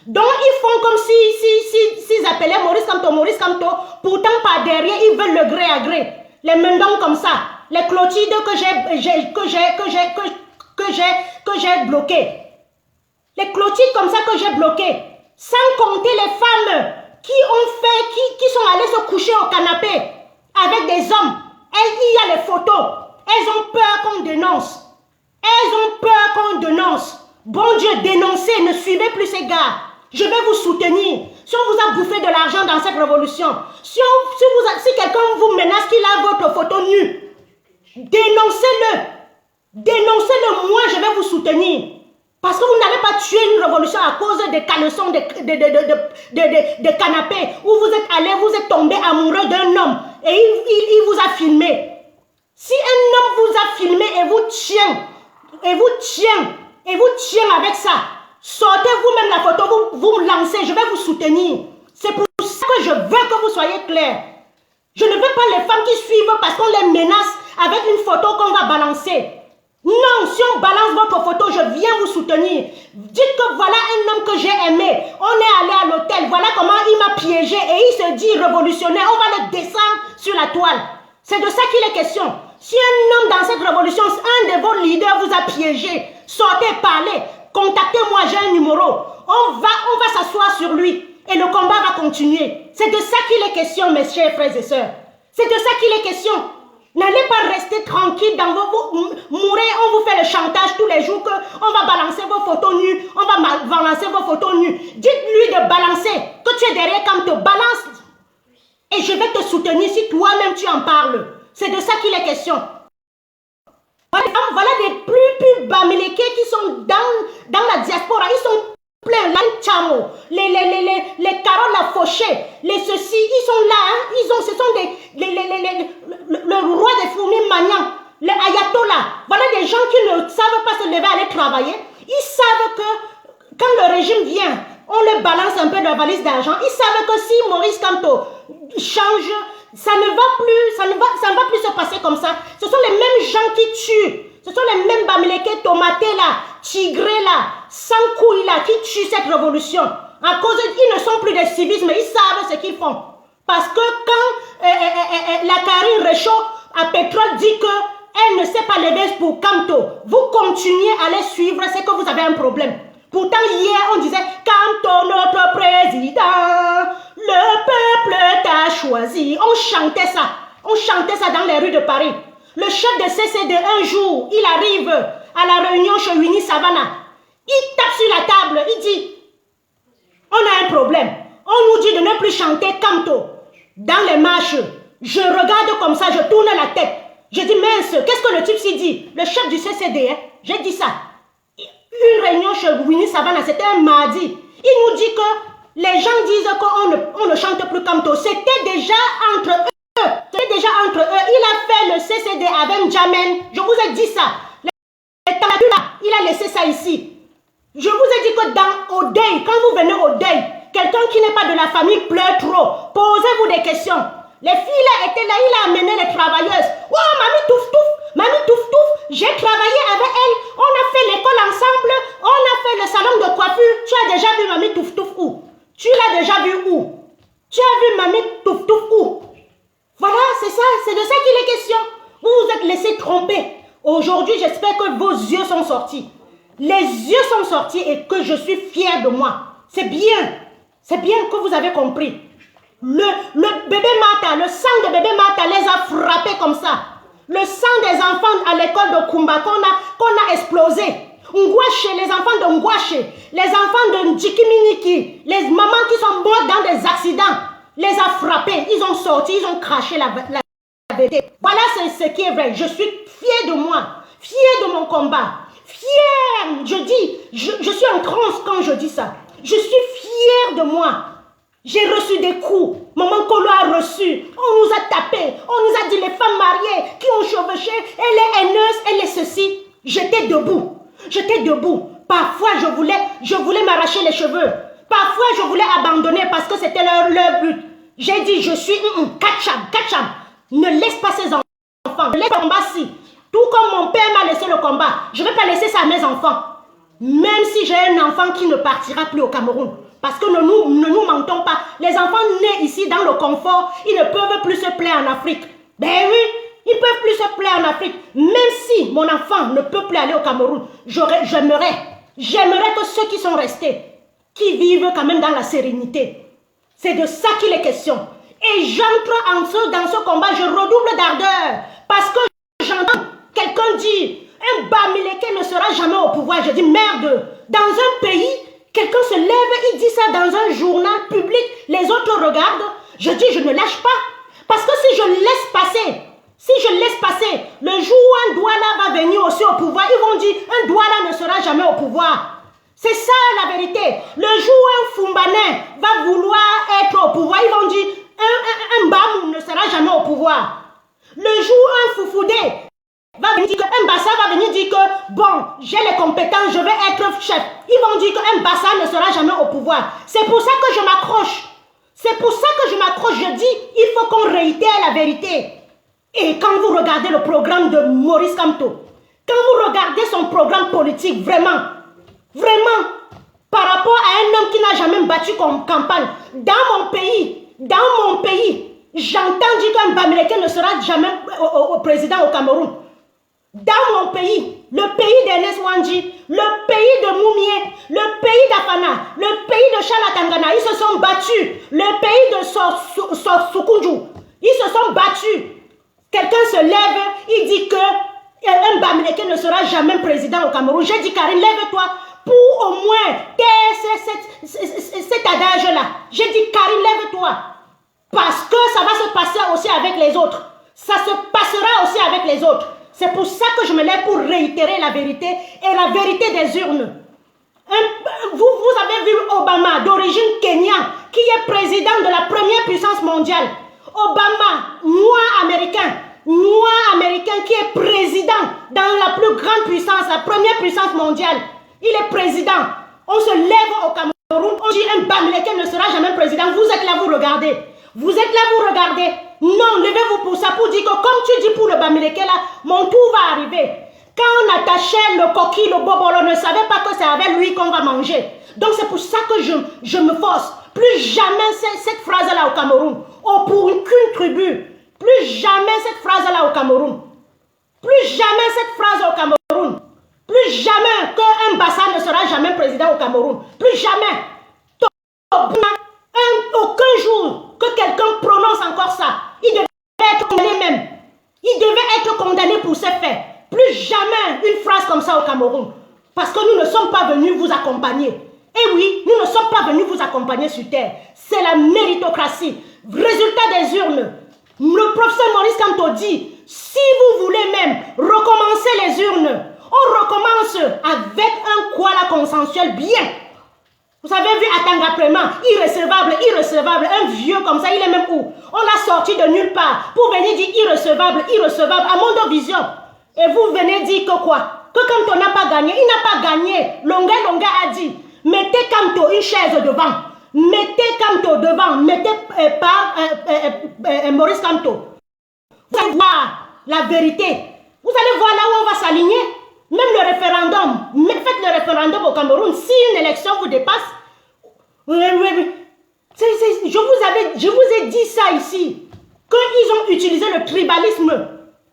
Donc ils font comme s'ils appelaient Maurice Kamto, pourtant par derrière, ils veulent le gré à gré. Les Mendong comme ça, les Clotilde que j'ai bloqué. Les Clotilde comme ça que j'ai bloqué. Sans compter les femmes qui sont allées se coucher au canapé avec des hommes. Il y a les photos. Elles ont peur qu'on dénonce. Elles ont peur qu'on dénonce. Bon Dieu, dénoncez, ne suivez plus ces gars. Je vais vous soutenir. Si on vous a bouffé de l'argent dans cette révolution, si quelqu'un vous menace qu'il a votre photo nue, dénoncez-le. Dénoncez-le, moi je vais vous soutenir. Parce que vous n'allez pas tuer une révolution à cause des caleçons, de canapés, où vous êtes allé, vous êtes tombé amoureux d'un homme et il vous a filmé. Si un homme vous a filmé et vous tient tient avec ça. Sortez vous-même la photo, vous me lancez, je vais vous soutenir. C'est pour ça que je veux que vous soyez clairs. Je ne veux pas les femmes qui suivent parce qu'on les menace avec une photo qu'on va balancer. Non, si on balance votre photo, je viens vous soutenir. Dites que voilà un homme que j'ai aimé. On est allé à l'hôtel, voilà comment il m'a piégé et il se dit révolutionnaire. On va le descendre sur la toile. C'est de ça qu'il est question. Si un homme dans cette révolution, un de vos leaders vous a piégé, sortez, parlez, contactez-moi, j'ai un numéro. On va s'asseoir sur lui et le combat va continuer. C'est de ça qu'il est question, mes chers frères et sœurs. C'est de ça qu'il est question. N'allez pas rester tranquille dans vos mourez, on vous fait le chantage tous les jours qu'on va balancer vos photos nues, on va balancer vos photos nues. Dites-lui de balancer, que tu es derrière quand te balance. Et je vais te soutenir si toi-même tu en parles. C'est de ça qu'il est question. Voilà des plus bamilekés qui sont dans la diaspora. Ils sont pleins. L'anchamo, les carottes, la fauchée, les ceci, ils sont là. Hein. Ce sont le roi des fourmis maniants, les ayatollahs. Voilà des gens qui ne savent pas se lever aller travailler. Ils savent que quand le régime vient, on leur balance un peu de valise d'argent. Ils savent que si Maurice Kamto change, ça ne va plus se passer comme ça. Ce sont les mêmes gens qui tuent. Ce sont les mêmes bamilekés tomatés là, tigrés là, sans couilles là, qui tuent cette révolution. À cause ils ne sont plus des civismes, ils savent ce qu'ils font. Parce que quand la Karine Réchaud à Pétrole dit qu'elle ne sait pas lever pour Kamto, vous continuez à les suivre, c'est que vous avez un problème. Pourtant, hier, on disait Kamto, notre président, le peuple t'a choisi. On chantait ça dans les rues de Paris. Le chef de CCD, un jour, il arrive à la réunion chez Winnie Savannah. Il tape sur la table, il dit, on a un problème. On nous dit de ne plus chanter Kamto dans les marches. Je regarde comme ça, je tourne la tête. Je dis, mince, qu'est-ce que le type s'y dit? Le chef du CCD, hein? J'ai dit ça. Une réunion chez Winnie Savannah, c'était un mardi. Il nous dit que les gens disent qu'on ne chante plus Kamto. C'était déjà entre eux. C'était déjà entre eux. Il a fait le CCD avec Jamel. Je vous ai dit ça. Les là, il a laissé ça ici. Je vous ai dit que au deuil, quand vous venez au deuil, quelqu'un qui n'est pas de la famille pleure trop. Posez-vous des questions. Les filles là étaient là, il a amené les travailleuses. Oh, mamie touf touf, j'ai travaillé avec elle. On a fait l'école ensemble. On a fait le salon de coiffure. Tu as déjà vu mamie touf touf où? Tu l'as déjà vu où? Tu as vu mamie touf touf où? Voilà, c'est ça, c'est de ça qu'il est question. Vous vous êtes laissé tromper. Aujourd'hui, j'espère que vos yeux sont sortis. Les yeux sont sortis et que je suis fière de moi. C'est bien que vous avez compris. Le bébé Mata, le sang de bébé Mata les a frappés comme ça. Le sang des enfants à l'école de Kumba qu'on a explosé. Ngwache, les enfants de Ngwache, les enfants de Njikiminiki, les mamans qui sont mortes dans des accidents, les a frappés. Ils ont sorti, ils ont craché la vérité. Voilà ce qui est vrai. Je suis fière de moi, fière de mon combat. Fière, je dis, je suis en transe quand je dis ça. Je suis fière de moi. J'ai reçu des coups. Maman Kolo a reçu. On nous a tapé. On nous a dit les femmes mariées qui ont chevauché. Elle est haineuse, elle est ceci. J'étais debout. J'étais debout. Parfois, je voulais m'arracher les cheveux. Parfois, je voulais abandonner parce que c'était leur but. J'ai dit, je suis Kacham. Ne laisse pas ces enfants. Ne laisse pas le combat si. Tout comme mon père m'a laissé le combat. Je ne vais pas laisser ça à mes enfants. Même si j'ai un enfant qui ne partira plus au Cameroun. Parce que ne nous mentons pas. Les enfants nés ici dans le confort, ils ne peuvent plus se plaire en Afrique. Ben oui, ils ne peuvent plus se plaire en Afrique. Même si mon enfant ne peut plus aller au Cameroun, j'aimerais que ceux qui sont restés, qui vivent quand même dans la sérénité. C'est de ça qu'il est question. Et j'entre dans ce combat, je redouble d'ardeur. Parce que j'entends quelqu'un dire, un Bamileke ne sera jamais au pouvoir. Je dis, merde, dans un pays, quelqu'un se lève, il dit ça dans un journal public, les autres regardent. Je dis, je ne lâche pas. Parce que si je laisse passer, le jour où un Douala va venir aussi au pouvoir, ils vont dire, un Douala ne sera jamais au pouvoir. C'est ça la vérité. Le jour où un Fumbanin va vouloir être au pouvoir, ils vont dire, un Bamou ne sera jamais au pouvoir. Le jour où un Foufoudé va venir dire que un Bassa va venir dire que bon, j'ai les compétences, je vais être chef. Ils vont dire qu'un Bassa ne sera jamais au pouvoir. C'est pour ça que je m'accroche. C'est pour ça que je m'accroche. Je dis, il faut qu'on réitère la vérité. Et quand vous regardez le programme de Maurice Kamto, quand vous regardez son programme politique, vraiment, par rapport à un homme qui n'a jamais battu campagne, dans mon pays, j'entends dire qu'un Bamileke ne sera jamais au président au Cameroun. Dans mon pays, le pays d'Ernest Wandji, le pays de Moumié, le pays d'Afana, le pays de Chalatangana, ils se sont battus. Le pays de Sokunju, ils se sont battus. Quelqu'un se lève, il dit que un Bamileke ne sera jamais président au Cameroun. J'ai dit, Karine, lève-toi pour au moins cet adage-là. J'ai dit, Karine, lève-toi. Parce que ça va se passer aussi avec les autres. Ça se passera aussi avec les autres. C'est pour ça que je me lève pour réitérer la vérité et la vérité des urnes. Vous avez vu Obama, d'origine kenyane, qui est président de la première puissance mondiale. Obama, noir américain qui est président dans la plus grande puissance, la première puissance mondiale. Il est président. On se lève au Cameroun, on dit un Bamileke ne sera jamais président. Vous êtes là, vous regardez. Vous êtes là, vous regardez. Non, levez-vous pour ça, pour dire que comme tu dis pour le Bamileke là, mon tour va arriver. Quand on attachait le coquille, le bobolo, on ne savait pas que c'est avec lui qu'on va manger. Donc c'est pour ça que je me force. Plus jamais cette phrase-là au Cameroun. Oh, pour qu'une tribu. Plus jamais cette phrase-là au Cameroun. Plus jamais cette phrase au Cameroun. Plus jamais qu'un Bassa ne sera jamais président au Cameroun. Plus jamais. Aucun jour que quelqu'un prononce encore ça. Il devait être condamné même. Il devait être condamné pour ses faits. Plus jamais une phrase comme ça au Cameroun. Parce que nous ne sommes pas venus vous accompagner. Et oui, nous ne sommes pas venus vous accompagner sur terre. C'est la méritocratie. Résultat des urnes. Le professeur Maurice Kamto dit, si vous voulez même recommencer les urnes, on recommence avec un Kuala consensuel bien. Vous avez vu Atanga Préman, irrecevable, un vieux comme ça, il est même où? On l'a sorti de nulle part pour venir dire irrecevable, à Mondo Vision. Et vous venez dire que quoi? Que Kamto n'a pas gagné, il n'a pas gagné. Longa a dit, mettez Kamto une chaise devant. Mettez Kamto devant, mettez Maurice Kamto. Vous allez voir la vérité. Vous allez voir là où on va s'aligner. Même le référendum, faites le référendum au Cameroun. Si une élection vous dépasse, je vous ai dit ça ici, qu'ils ont utilisé le tribalisme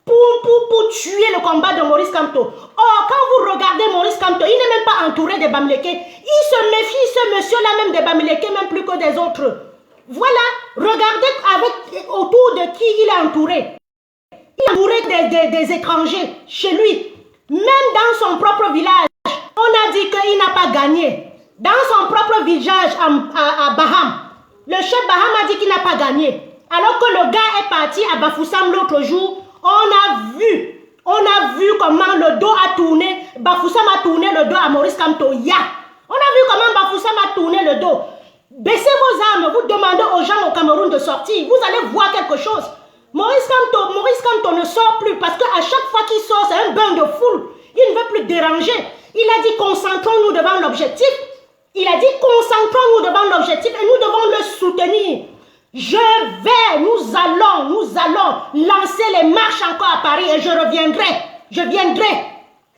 pour tuer le combat de Maurice Kamto. Or, quand vous regardez Maurice Kamto, il n'est même pas entouré des Bamileke. Il se méfie, ce monsieur-là, même des Bamileke, même plus que des autres. Voilà, regardez autour de qui il est entouré. Il est entouré des étrangers chez lui. Même dans son propre village, on a dit qu'il n'a pas gagné. Dans son propre village à Baham, le chef Baham a dit qu'il n'a pas gagné. Alors que le gars est parti à Bafoussam l'autre jour, on a vu comment le dos a tourné, Bafoussam a tourné le dos à Maurice Kamto. On a vu comment Bafoussam a tourné le dos. Baissez vos armes, vous demandez aux gens au Cameroun de sortir, vous allez voir quelque chose. Maurice Kamto ne sort plus parce qu'à chaque fois qu'il sort, c'est un bain de foule. Il ne veut plus déranger. Il a dit concentrons-nous devant l'objectif. Il a dit concentrons-nous devant l'objectif et nous devons le soutenir. Nous allons lancer les marches encore à Paris et je viendrai.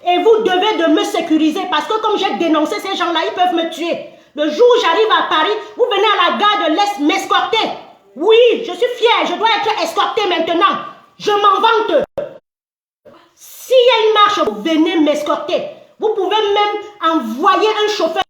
Et vous devez de me sécuriser parce que comme j'ai dénoncé ces gens-là, ils peuvent me tuer. Le jour où j'arrive à Paris, vous venez à la gare de l'Est m'escorter. Oui, je suis fière, je dois être escortée maintenant. Je m'en vante. S'il y a une marche, vous venez m'escorter. Vous pouvez même envoyer un chauffeur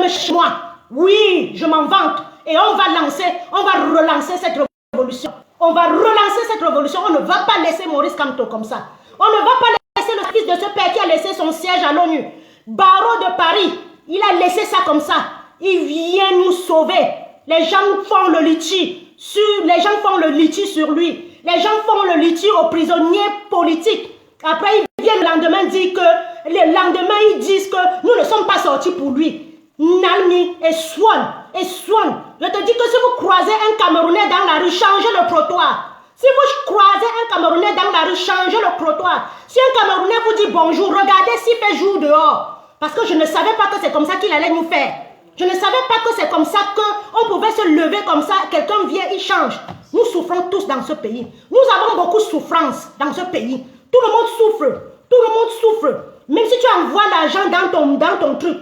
chez moi. Oui, je m'en vante. Et on va relancer cette révolution. On ne va pas laisser Maurice Kamto comme ça. On ne va pas laisser le fils de ce père qui a laissé son siège à l'ONU. Barreau de Paris, il a laissé ça comme ça. Il vient nous sauver. Les gens font le litchi sur lui. Les gens font le litchi aux prisonniers politiques. Après, ils viennent le lendemain dire que ils disent que nous ne sommes pas sortis pour lui. Nalmi et Swan. Je te dis que si vous croisez un Camerounais dans la rue, changez le trottoir. Si vous croisez un Camerounais dans la rue, changez le trottoir. Si un Camerounais vous dit bonjour, regardez s'il fait jour dehors. Parce que je ne savais pas que c'est comme ça qu'il allait nous faire. Je ne savais pas que c'est comme ça qu'on pouvait se lever comme ça. Quelqu'un vient, il change. Nous souffrons tous dans ce pays. Nous avons beaucoup de souffrance dans ce pays. Tout le monde souffre. Tout le monde souffre. Même si tu envoies l'argent dans ton truc,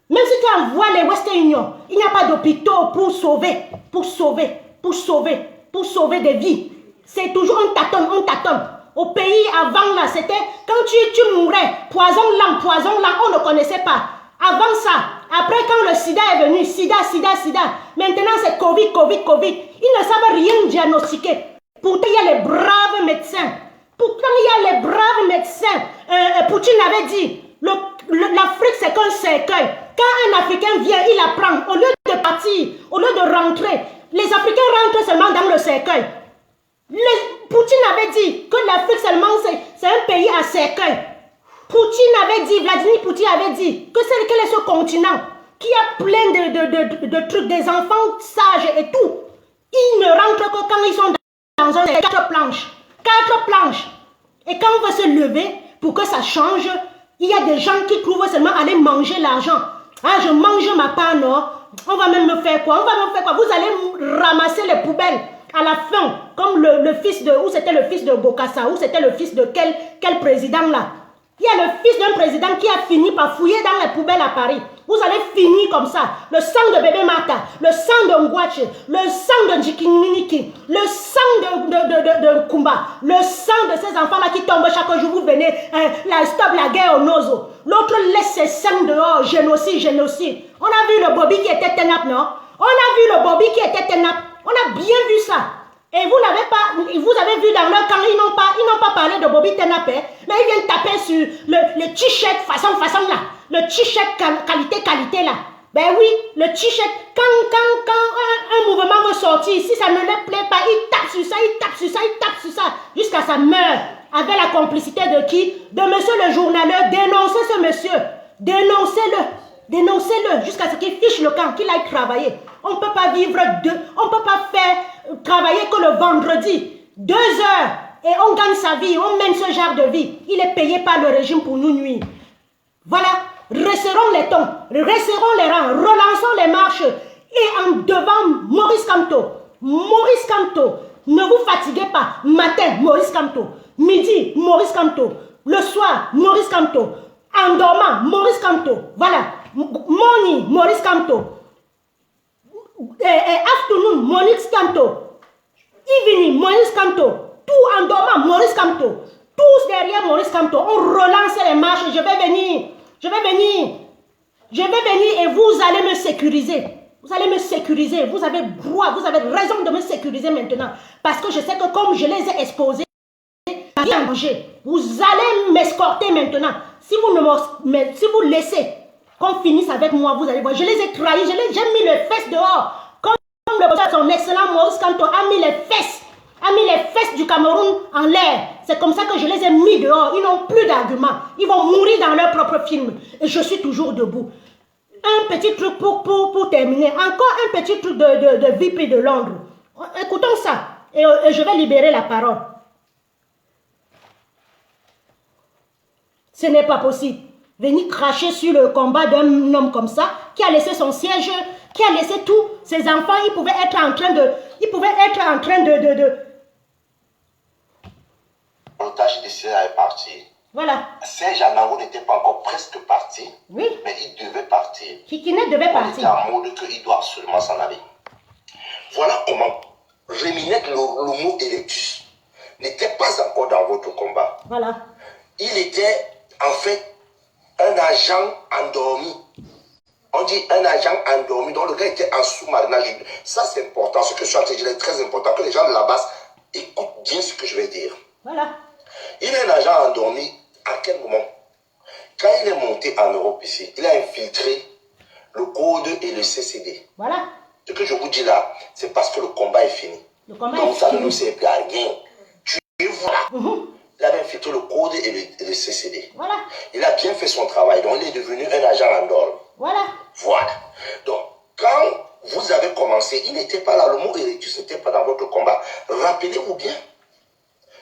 même si tu envoies les Western Union, il n'y a pas d'hôpitaux pour sauver des vies. C'est toujours on tâtonne. Au pays avant là, c'était quand tu mourais, poison lent, on ne connaissait pas. Avant ça, après quand le sida est venu, sida, maintenant c'est Covid. Ils ne savent rien diagnostiquer. Pourtant, il y a les braves médecins. Poutine avait dit, l'Afrique c'est qu'un cercueil. Quand un Africain vient, il apprend. Au lieu de partir, au lieu de rentrer, les Africains rentrent seulement dans le cercueil. Poutine avait dit que l'Afrique seulement c'est un pays à cercueil. Vladimir Poutine avait dit que quel est ce continent qui a plein de trucs, des enfants sages et tout. Ils ne rentrent que quand ils sont dans un 4 planches. Et quand on veut se lever pour que ça change, il y a des gens qui trouvent seulement aller manger l'argent. Ah, je mange ma part, non? On va même me faire quoi? Vous allez ramasser les poubelles à la fin, comme le fils de... Ou c'était le fils de Bokassa, ou c'était le fils de quel président là? Il y a le fils d'un président qui a fini par fouiller dans les poubelles à Paris. Vous allez finir comme ça. Le sang de bébé Mata, le sang de Ngwache, le sang de Njikiminiki, le sang de Kumba, le sang de ces enfants-là qui tombent chaque jour. Vous venez, stop la guerre au Nozo. L'autre laisse ses sangs dehors, génocide. On a vu le Bobby qui était Tenap, non? On a bien vu ça. Et vous avez vu dans leur camp, ils n'ont pas parlé de Bobby Tenap, mais ils viennent taper sur le t-shirt façon là, le t-shirt qualité là. Ben oui, le t-shirt, quand un mouvement veut sortir, si ça ne leur plaît pas, il tape sur ça, jusqu'à ça meurt. Avec la complicité de qui? De monsieur le journaleur. Dénoncez ce monsieur. Dénoncez-le jusqu'à ce qu'il fiche le camp, qu'il aille travailler. On ne peut pas on ne peut pas faire travailler que le vendredi, 2 heures, et on gagne sa vie, on mène ce genre de vie. Il est payé par le régime pour nous nuire. Voilà, resserrons les tons, resserrons les rangs, relançons les marches, et en devant Maurice Kamto, ne vous fatiguez pas. Matin, Maurice Kamto, midi, Maurice Kamto, le soir, Maurice Kamto, en dormant, Maurice Kamto, voilà, morning, Maurice Kamto, afternoon, Maurice Kamto, evening, Maurice Kamto, tout en dormant, Maurice Kamto, tous derrière Maurice Kamto. On relance les marches. Je vais venir et vous allez me sécuriser. Vous avez droit, vous avez raison de me sécuriser maintenant. Parce que je sais que comme je les ai exposés, rien manger. Vous allez m'escorter maintenant. Si vous laissez qu'on finisse avec moi, vous allez voir. Je les ai trahis, j'ai mis les fesses dehors. Comme son excellent Maurice Kamto a mis les fesses du Cameroun en l'air. C'est comme ça que je les ai mis dehors. Ils n'ont plus d'arguments. Ils vont mourir dans leur propre film. Et je suis toujours debout. Un petit truc pour terminer. Encore un petit truc de VIP de Londres. Écoutons ça. Et je vais libérer la parole. Ce n'est pas possible. Venir cracher sur le combat d'un homme comme ça, qui a laissé son siège, qui a laissé tous ses enfants, ils pouvaient être en train de... L'otage de Syria est parti. Voilà. Serge Anango n'était pas encore presque parti. Oui. Mais il devait partir. Kikine devait partir. Il était en mode qu'il doit absolument s'en aller. Voilà comment Réminette le mot Electus n'était pas encore dans votre combat. Voilà. Il était en fait un agent endormi. On dit un agent endormi, donc le gars était en sous-marinage. Ça c'est important, ce que je suis en train de dire est très important, que les gens de la base écoutent bien ce que je vais dire. Voilà. Il est un agent endormi à quel moment? Quand il est monté en Europe ici, il a infiltré le code et le CCD. Voilà. Ce que je vous dis là, c'est parce que le combat est fini. Le combat donc est ça fini. ne nous sert plus à rien. Tu vois. Il avait infiltré le code et le CCD. Voilà. Il a bien fait son travail, donc il est devenu un agent endormi. Voilà. Voilà. Donc, quand vous avez commencé, il n'était pas là, le mot Erectus n'était pas dans votre combat. Rappelez-vous bien.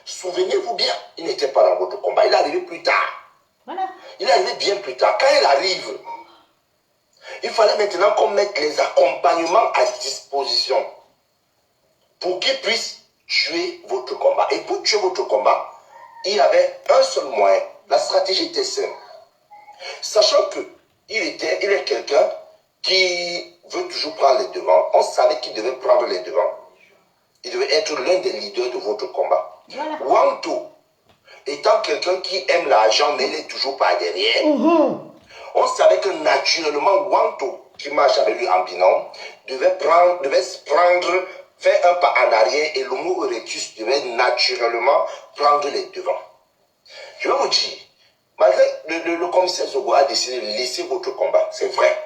Souvenez-vous bien, il n'était pas dans votre combat. Il est arrivé plus tard. Voilà. Il est arrivé bien plus tard. Quand il arrive, il fallait maintenant qu'on mette les accompagnements à disposition pour qu'ils puissent tuer votre combat. Et pour tuer votre combat, il y avait un seul moyen. La stratégie était simple. Sachant qu'il est quelqu'un qui veut toujours prendre les devants, on savait qu'il devait prendre les devants. Il devait être l'un des leaders de votre combat. Voilà. Wanto, étant quelqu'un qui aime l'argent, mais il n'est toujours pas derrière, on savait que naturellement, Wanto, qui marche avec lui en binôme, devait se prendre, faire un pas en arrière et l'Homo erectus devait naturellement prendre les devants. Je vais vous dire, malgré le commissaire Zogo a décidé de laisser votre combat, c'est vrai.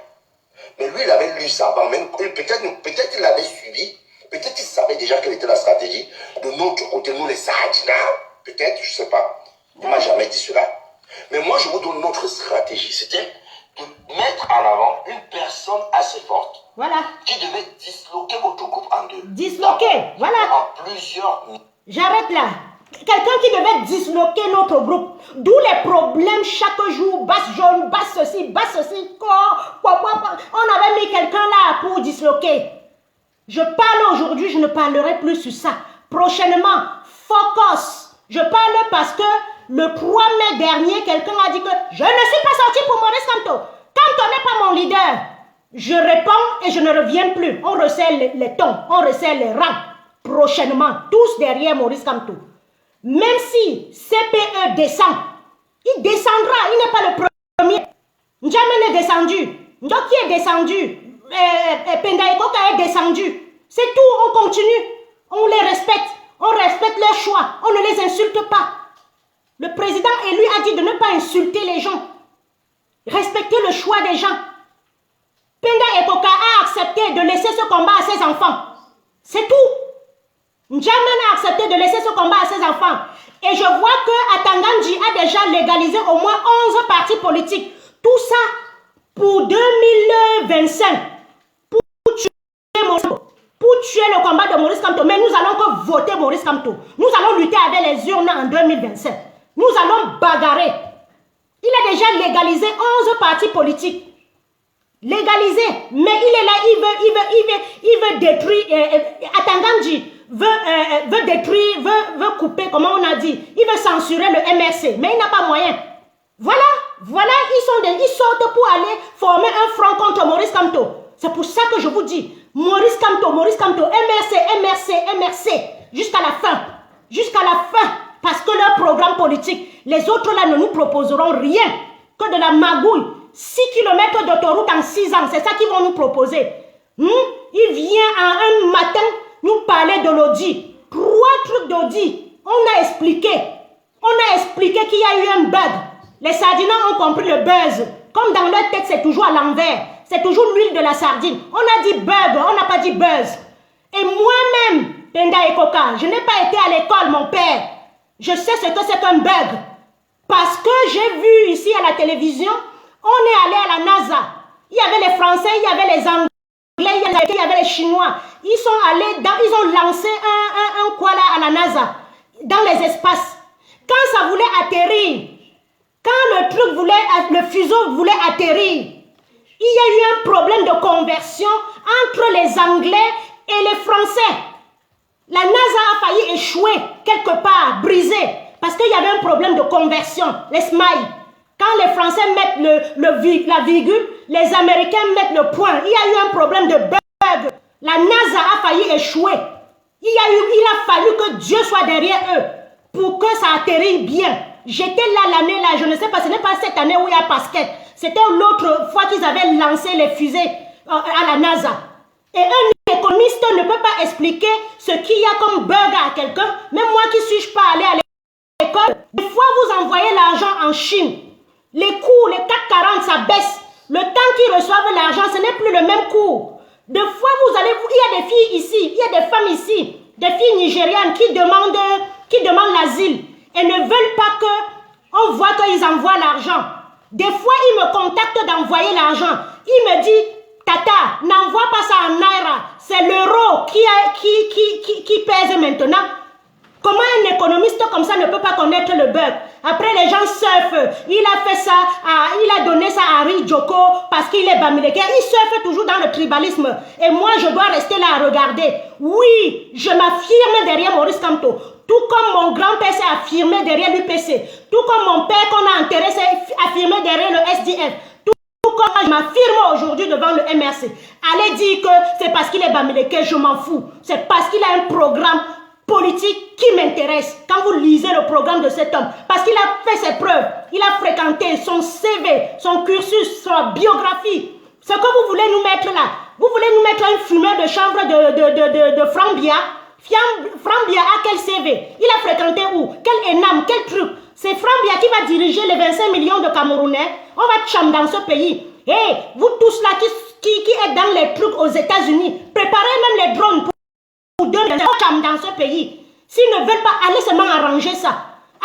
Mais lui, il avait lu ça avant même. Peut-être il l'avait suivi. Peut-être il savait déjà quelle était la stratégie. De notre côté, nous les Saadina, peut-être, je ne sais pas. Il ne m'a jamais dit cela. Mais moi, je vous donne notre stratégie. C'était de mettre en avant une personne assez forte. Voilà. Qui devait disloquer votre groupe en deux. Disloquer, voilà. En plusieurs. J'arrête là. Quelqu'un qui devait disloquer notre groupe. D'où les problèmes chaque jour. Basse jaune, basse ceci, quoi. On avait mis quelqu'un là pour disloquer. Je parle aujourd'hui, je ne parlerai plus sur ça. Prochainement, focus. Je parle parce que le 3 mai dernier, quelqu'un a dit que je ne suis pas sorti pour Maurice Kamto. Quand on n'est pas mon leader, je réponds et je ne reviens plus. On resserre les tons, on resserre les rangs. Prochainement, tous derrière Maurice Kamto. Même si CPE descend, il descendra, il n'est pas le premier. N'Djamena est descendu, Ndoki est descendu, Penda Ekoka est descendu. C'est tout, on continue, on les respecte, on respecte leurs choix, on ne les insulte pas. Le président élu a dit de ne pas insulter les gens, respecter le choix des gens. Penda Ekoka a accepté de laisser ce combat à ses enfants. C'est tout. N'Djamena a accepté de laisser ce combat à ses enfants. Et je vois que Atanganji a déjà légalisé au moins 11 partis politiques. Tout ça pour 2025. Pour tuer le combat de Maurice Kamto. Mais nous allons que voter Maurice Kamto. Nous allons lutter avec les urnes en 2027. Nous allons bagarrer. Il a déjà légalisé 11 partis politiques. Légalisé. Mais il est là, il veut détruire. Atanganji veut détruire, veut couper, comment on a dit. Il veut censurer le MRC. Mais il n'a pas moyen. Voilà, ils sortent pour aller former un front contre Maurice Kamto. C'est pour ça que je vous dis, Maurice Kamto, MRC, jusqu'à la fin, parce que leur programme politique, les autres là ne nous proposeront rien que de la magouille. 6 km d'autoroute en 6 ans, c'est ça qu'ils vont nous proposer. Il vient un matin nous parler de l'audit, 3 trucs d'audit. On a expliqué qu'il y a eu un bug. Les sardines ont compris le buzz. Comme dans leur tête, c'est toujours à l'envers. C'est toujours l'huile de la sardine. On a dit bug, on n'a pas dit buzz. Et moi-même, Penda Ekoka, je n'ai pas été à l'école, mon père. Je sais ce que c'est qu'un bug. Parce que j'ai vu ici à la télévision, on est allé à la NASA. Il y avait les Français, il y avait les Anglais, il y avait les Chinois. Ils ont lancé un quoi là à la NASA, dans les espaces. Quand ça voulait atterrir, quand le fuseau voulait atterrir, il y a eu un problème de conversion entre les Anglais et les Français. La NASA a failli échouer quelque part, briser, parce qu'il y avait un problème de conversion, les smiles. Quand les Français mettent la virgule, les Américains mettent le point. Il y a eu un problème de bug. La NASA a failli échouer. Il a fallu que Dieu soit derrière eux pour que ça atterrisse bien. J'étais là l'année là, je ne sais pas, ce n'est pas cette année où il y a Pasquette. C'était l'autre fois qu'ils avaient lancé les fusées à la NASA. Et un économiste ne peut pas expliquer ce qu'il y a comme bug à quelqu'un. Même moi qui suis-je pas allé à l'école, des fois vous envoyez l'argent en Chine. Les cours, les 4,40, ça baisse. Le temps qu'ils reçoivent l'argent, ce n'est plus le même cours. Des fois, il y a des filles ici, il y a des femmes ici, des filles nigérianes qui demandent l'asile et ne veulent pas qu'on voit qu'ils envoient l'argent. Des fois, ils me contactent d'envoyer l'argent. Ils me disent, Tata, n'envoie pas ça en Naira. C'est l'euro qui pèse maintenant. Comment un économiste comme ça ne peut pas connaître le beurre? Après, les gens surfent. Il a fait ça, il a donné ça à Ari Djoko parce qu'il est bamileke. Il surfe toujours dans le tribalisme. Et moi, je dois rester là à regarder. Oui, je m'affirme derrière Maurice Kamto. Tout comme mon grand-père s'est affirmé derrière l'UPC. Tout comme mon père qu'on a enterré s'est affirmé derrière le SDF. Tout comme je m'affirme aujourd'hui devant le MRC. Allez dire que c'est parce qu'il est bamileke, je m'en fous. C'est parce qu'il a un programme politique qui m'intéresse. Quand vous lisez le programme de cet homme, parce qu'il a fait ses preuves, il a fréquenté son CV, son cursus, sa biographie. Ce que vous voulez nous mettre là, vous voulez nous mettre un fumeur de chambre de Franck Bia. Franck Bia a quel CV? Il a fréquenté où? Quel éname? Quel truc? C'est Franck Bia qui va diriger les 25 millions de Camerounais. On va cham dans ce pays. Et vous tous là qui êtes dans les trucs aux États-Unis, préparez même les drones pour dans ce pays. S'ils ne veulent pas, allez seulement arranger ça.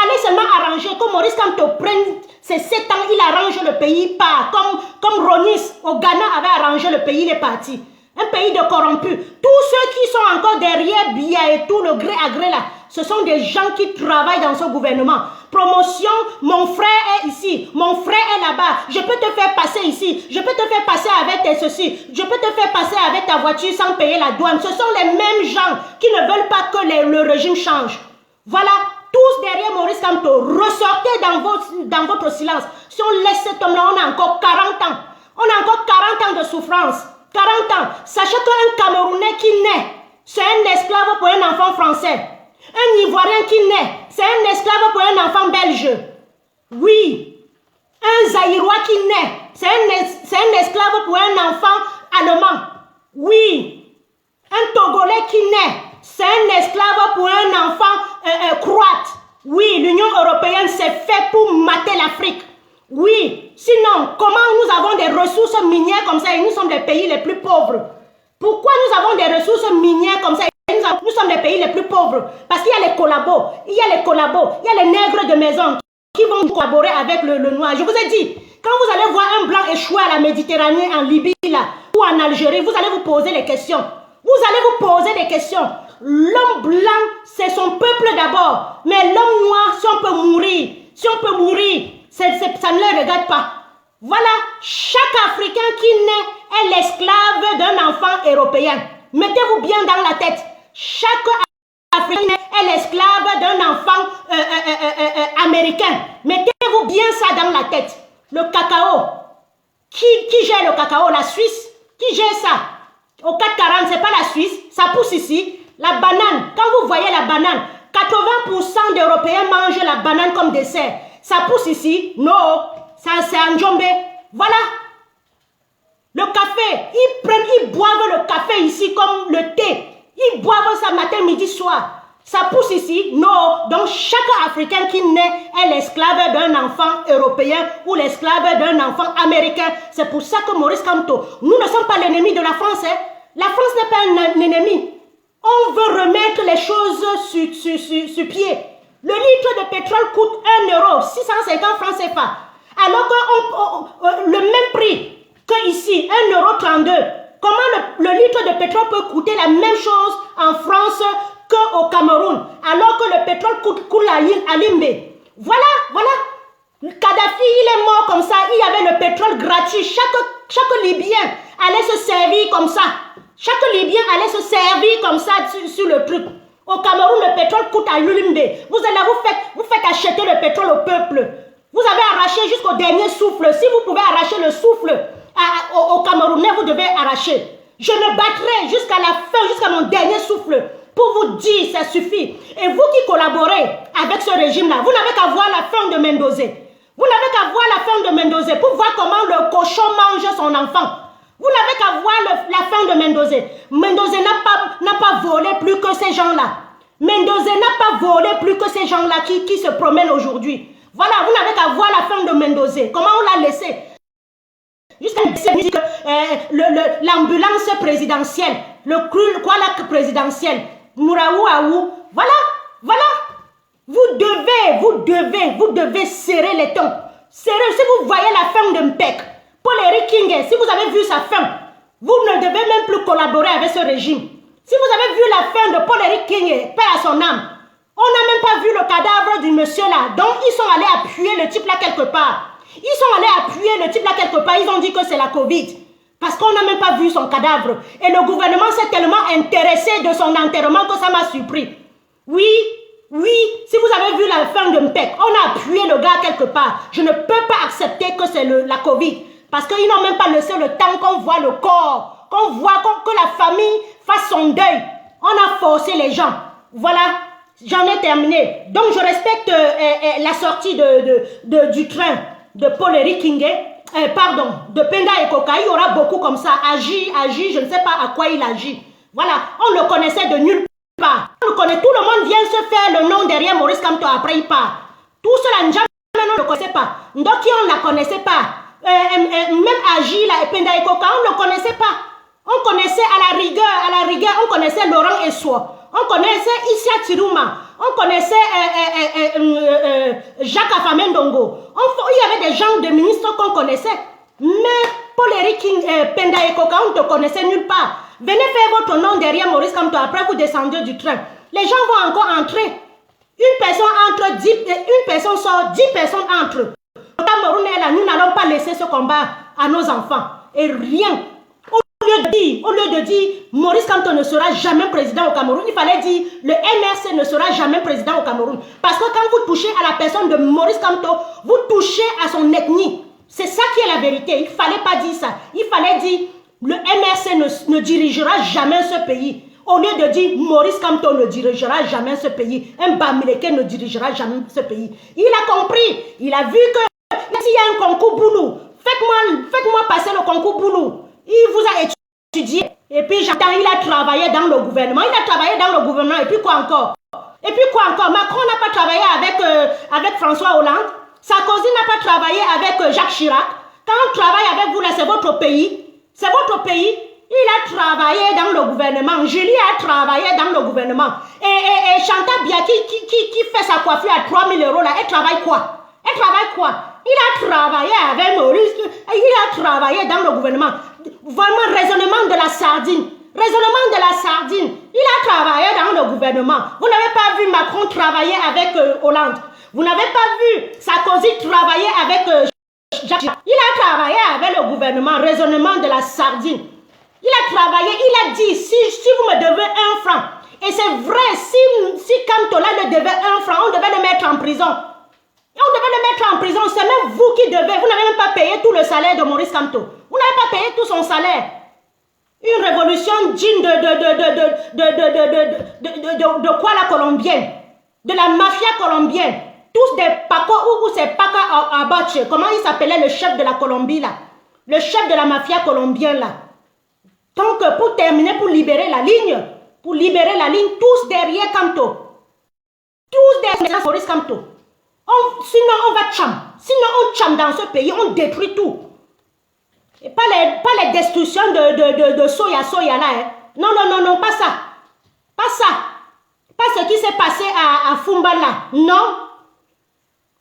Allez seulement arranger, comme Maurice Kamto prenne ses 7 ans, il arrange le pays, pas comme Ronis au Ghana avait arrangé le pays, il est parti. Un pays de corrompus. Tous ceux qui sont encore derrière Bia et tout le gré à gré là, ce sont des gens qui travaillent dans ce gouvernement. Promotion, mon frère est ici, mon frère est là-bas, je peux te faire passer ici, je peux te faire passer avec tes ceci, je peux te faire passer avec ta voiture sans payer la douane. Ce sont les mêmes gens qui ne veulent pas que le régime change. Voilà, tous derrière Maurice Kamto, ressortez dans votre silence. Si on laisse cet homme-là, on a encore 40 ans. On a encore 40 ans de souffrance. 40 ans. Sachez qu'un Camerounais qui naît, c'est un esclave pour un enfant français. Un Ivoirien qui naît, c'est un esclave pour un enfant belge. Oui. Un Zaïrois qui naît, c'est un esclave pour un enfant allemand. Oui. Un Togolais qui naît, c'est un esclave pour un enfant croate. Oui, l'Union européenne s'est faite pour mater l'Afrique. Oui. Sinon, comment nous avons des ressources minières comme ça et nous sommes les pays les plus pauvres? Pourquoi nous avons des ressources minières comme ça? Nous sommes les pays les plus pauvres parce qu'il y a les collabos, il y a les nègres de maison qui vont collaborer avec le noir. Je vous ai dit, quand vous allez voir un blanc échouer à la Méditerranée, en Libye là, ou en Algérie, vous allez vous poser les questions. Vous allez vous poser des questions. L'homme blanc, c'est son peuple d'abord. Mais l'homme noir, si on peut mourir, ça ne les regarde pas. Voilà, chaque Africain qui naît est l'esclave d'un enfant européen. Mettez-vous bien dans la tête. Chaque Africain est l'esclave d'un enfant américain. Mettez-vous bien ça dans la tête. Le cacao. Qui gère le cacao? La Suisse. Qui gère ça? Au 440, c'est pas la Suisse. Ça pousse ici. La banane. Quand vous voyez la banane, 80% d'Européens mangent la banane comme dessert. Ça pousse ici? Non. Ça, c'est en Djombe. Voilà. Le café. Ils boivent le café ici comme le thé. Ils boivent ça matin, midi, soir. Ça pousse ici? Non. Donc, chaque Africain qui naît est l'esclave d'un enfant européen ou l'esclave d'un enfant américain. C'est pour ça que Maurice Kamto, nous ne sommes pas l'ennemi de la France. Hein. La France n'est pas un ennemi. On veut remettre les choses sur pied. Le litre de pétrole coûte 1 euro, 650 francs CFA. Alors que le même prix que ici, 1,32 €. Comment le litre de pétrole peut coûter la même chose en France qu'au Cameroun, alors que le pétrole coule à Limbe? Voilà. Kadhafi, il est mort comme ça. Il y avait le pétrole gratuit. Chaque Libyen allait se servir comme ça. Chaque Libyen allait se servir comme ça sur le truc. Au Cameroun, le pétrole coûte à Limbe. Vous faites acheter le pétrole au peuple. Vous avez arraché jusqu'au dernier souffle. Si vous pouvez arracher le souffle aux Camerounais, vous devez arracher. Je me battrai jusqu'à la fin, jusqu'à mon dernier souffle, pour vous dire, ça suffit. Et vous qui collaborez avec ce régime-là, vous n'avez qu'à voir la fin de Mendoza. Vous n'avez qu'à voir la fin de Mendoza pour voir comment le cochon mange son enfant. Vous n'avez qu'à voir la fin de Mendoza. Mendoza n'a pas volé plus que ces gens-là. Mendoza n'a pas volé plus que ces gens-là qui se promènent aujourd'hui. Voilà, vous n'avez qu'à voir la fin de Mendoza. Comment on l'a laissé? Jusqu'à l'ambulance présidentielle, le Kuala présidentiel, Mouraouaou, voilà. Vous devez serrer les tons. Serrer, si vous voyez la fin de Mpek, Paul Eric King, si vous avez vu sa fin, vous ne devez même plus collaborer avec ce régime. Si vous avez vu la fin de Paul Eric King, paix à son âme, On n'a même pas vu le cadavre du monsieur là. Donc, ils sont allés appuyer le type là quelque part. Ils sont allés appuyer le type là quelque part. Ils ont dit que c'est la Covid. Parce qu'on n'a même pas vu son cadavre. Et le gouvernement s'est tellement intéressé de son enterrement que ça m'a surpris. Oui, si vous avez vu la fin de Mpek, on a appuyé le gars quelque part. Je ne peux pas accepter que c'est la Covid. Parce qu'ils n'ont même pas laissé le temps qu'on voit le corps. Qu'on voit que la famille fasse son deuil. On a forcé les gens. Voilà. J'en ai terminé. Donc, je respecte la sortie du train de Paul-Éric Kingé, de Penda et Koka. Il y aura beaucoup comme ça. Agit, je ne sais pas à quoi il agit. Voilà, on le connaissait de nulle part. On le connaît, tout le monde vient se faire le nom derrière Maurice Kamto, après il part. Tout cela, on ne le connaissait pas. Ndoki, on ne la connaissait pas. Même Agi, et Penda et Koka, on ne le connaissait pas. On connaissait à la rigueur, on connaissait Laurent Essoua. On connaissait Issa Tirouma, on connaissait Jacques Afamendongo. Il y avait des gens de ministres qu'on connaissait. Mais Paul-Éric Penda et Koka, on ne te connaissait nulle part. Venez faire votre nom derrière Maurice Kamto, après vous descendez du train. Les gens vont encore entrer. Une personne entre, 10, une personne sort, 10 personnes entrent. Au Cameroun, nous n'allons pas laisser ce combat à nos enfants. Et rien. Au lieu de dire Maurice Kamto ne sera jamais président au Cameroun, il fallait dire le MRC ne sera jamais président au Cameroun. Parce que quand vous touchez à la personne de Maurice Kamto, vous touchez à son ethnie. C'est ça qui est la vérité. Il ne fallait pas dire ça. Il fallait dire le MRC ne dirigera jamais ce pays. Au lieu de dire Maurice Kamto ne dirigera jamais ce pays. Un Bamileke ne dirigera jamais ce pays. Il a compris. Il a vu que s'il y a un concours Boulou, faites-moi passer le concours Boulou. Il vous a étudié. Et puis j'entends, il a travaillé dans le gouvernement. Il a travaillé dans le gouvernement. Et puis quoi encore? Macron n'a pas travaillé avec François Hollande. Sarkozy n'a pas travaillé avec Jacques Chirac. Quand on travaille avec vous là, c'est votre pays. C'est votre pays. Il a travaillé dans le gouvernement. Julie a travaillé dans le gouvernement. Et Chantal Biaki qui fait sa coiffure à 3 000 € là, elle travaille quoi? Il a travaillé avec Maurice. Il a travaillé dans le gouvernement. Vraiment, raisonnement de la sardine. Il a travaillé dans le gouvernement. Vous n'avez pas vu Macron travailler avec Hollande. Vous n'avez pas vu Sarkozy travailler avec Jacques Chirac. Il a travaillé avec le gouvernement. Raisonnement de la sardine. Il a travaillé, il a dit, si vous me devez 1 franc, et c'est vrai, si Kamtola le devait 1 franc, on devait le mettre en prison. C'est même vous qui devez. Vous n'avez même pas payé tout le salaire de Maurice Kamto. Vous n'avez pas payé tout son salaire. Une révolution digne de quoi la colombienne? De la mafia colombienne. Tous des pacos ou c'est Paca Abache. Comment il s'appelait le chef de la Colombie là? Le chef de la mafia colombienne là. Donc pour terminer, pour libérer la ligne, tous derrière Kamto. Tous derrière Maurice Kamto. Sinon on va cham. Sinon on cham dans ce pays, on détruit tout. Et pas les destructions de soya là. Hein. Non, pas ça. Pas ce qui s'est passé à Fumbala.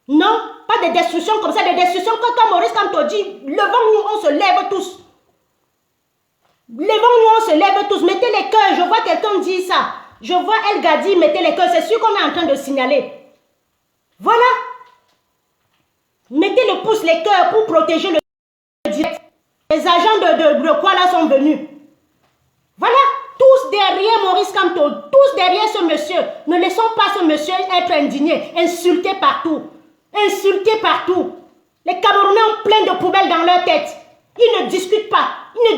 Non, pas de destructions comme ça. Des destructions quand Maurice Kamto dit, levons-nous, on se lève tous. Mettez les cœurs. Je vois quelqu'un dire ça. Je vois El Gadi, mettez les cœurs. C'est sûr qu'on est en train de signaler. Voilà. Mettez le pouce, les cœurs pour protéger le direct. Les agents de quoi là sont venus. Voilà. Tous derrière Maurice Kamto. Tous derrière ce monsieur. Ne laissons pas ce monsieur être indigné. Insulté partout. Les Camerounais ont plein de poubelles dans leur tête. Ils ne discutent pas. Ils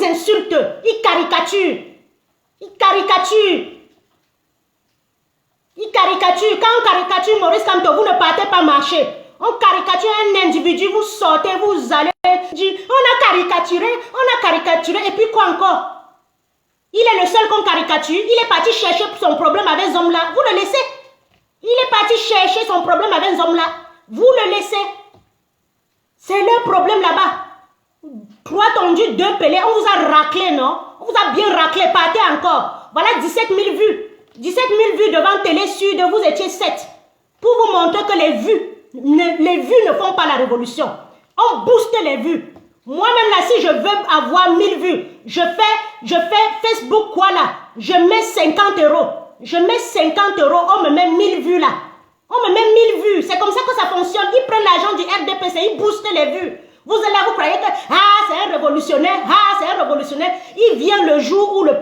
insultent. Ils caricaturent. Quand on caricature Maurice Kamto, vous ne partez pas marcher. On caricature un individu, vous sortez, vous allez dire, on a caricaturé, et puis quoi encore? Il est le seul qu'on caricature. Il est parti chercher son problème avec ce homme-là. Vous le laissez. Il est parti chercher son problème avec ce homme-là. Vous le laissez. C'est leur problème là-bas. 3 tondus, 2 pelés, on vous a raclé, non? On vous a bien raclé, partez encore. Voilà 17 000 vues. 17 000 vues devant Télé Sud, vous étiez 7. Pour vous montrer que les vues ne font pas la révolution. On booste les vues. Moi-même là, si je veux avoir 1000 vues, je fais Facebook quoi là? Je mets 50 €. je mets 50 euros, on me met 1000 vues là. On me met 1000 vues. C'est comme ça que ça fonctionne. Ils prennent l'argent du RDPC, ils boostent les vues. Vous allez vous croyez que c'est un révolutionnaire, c'est un révolutionnaire. Il vient le jour où le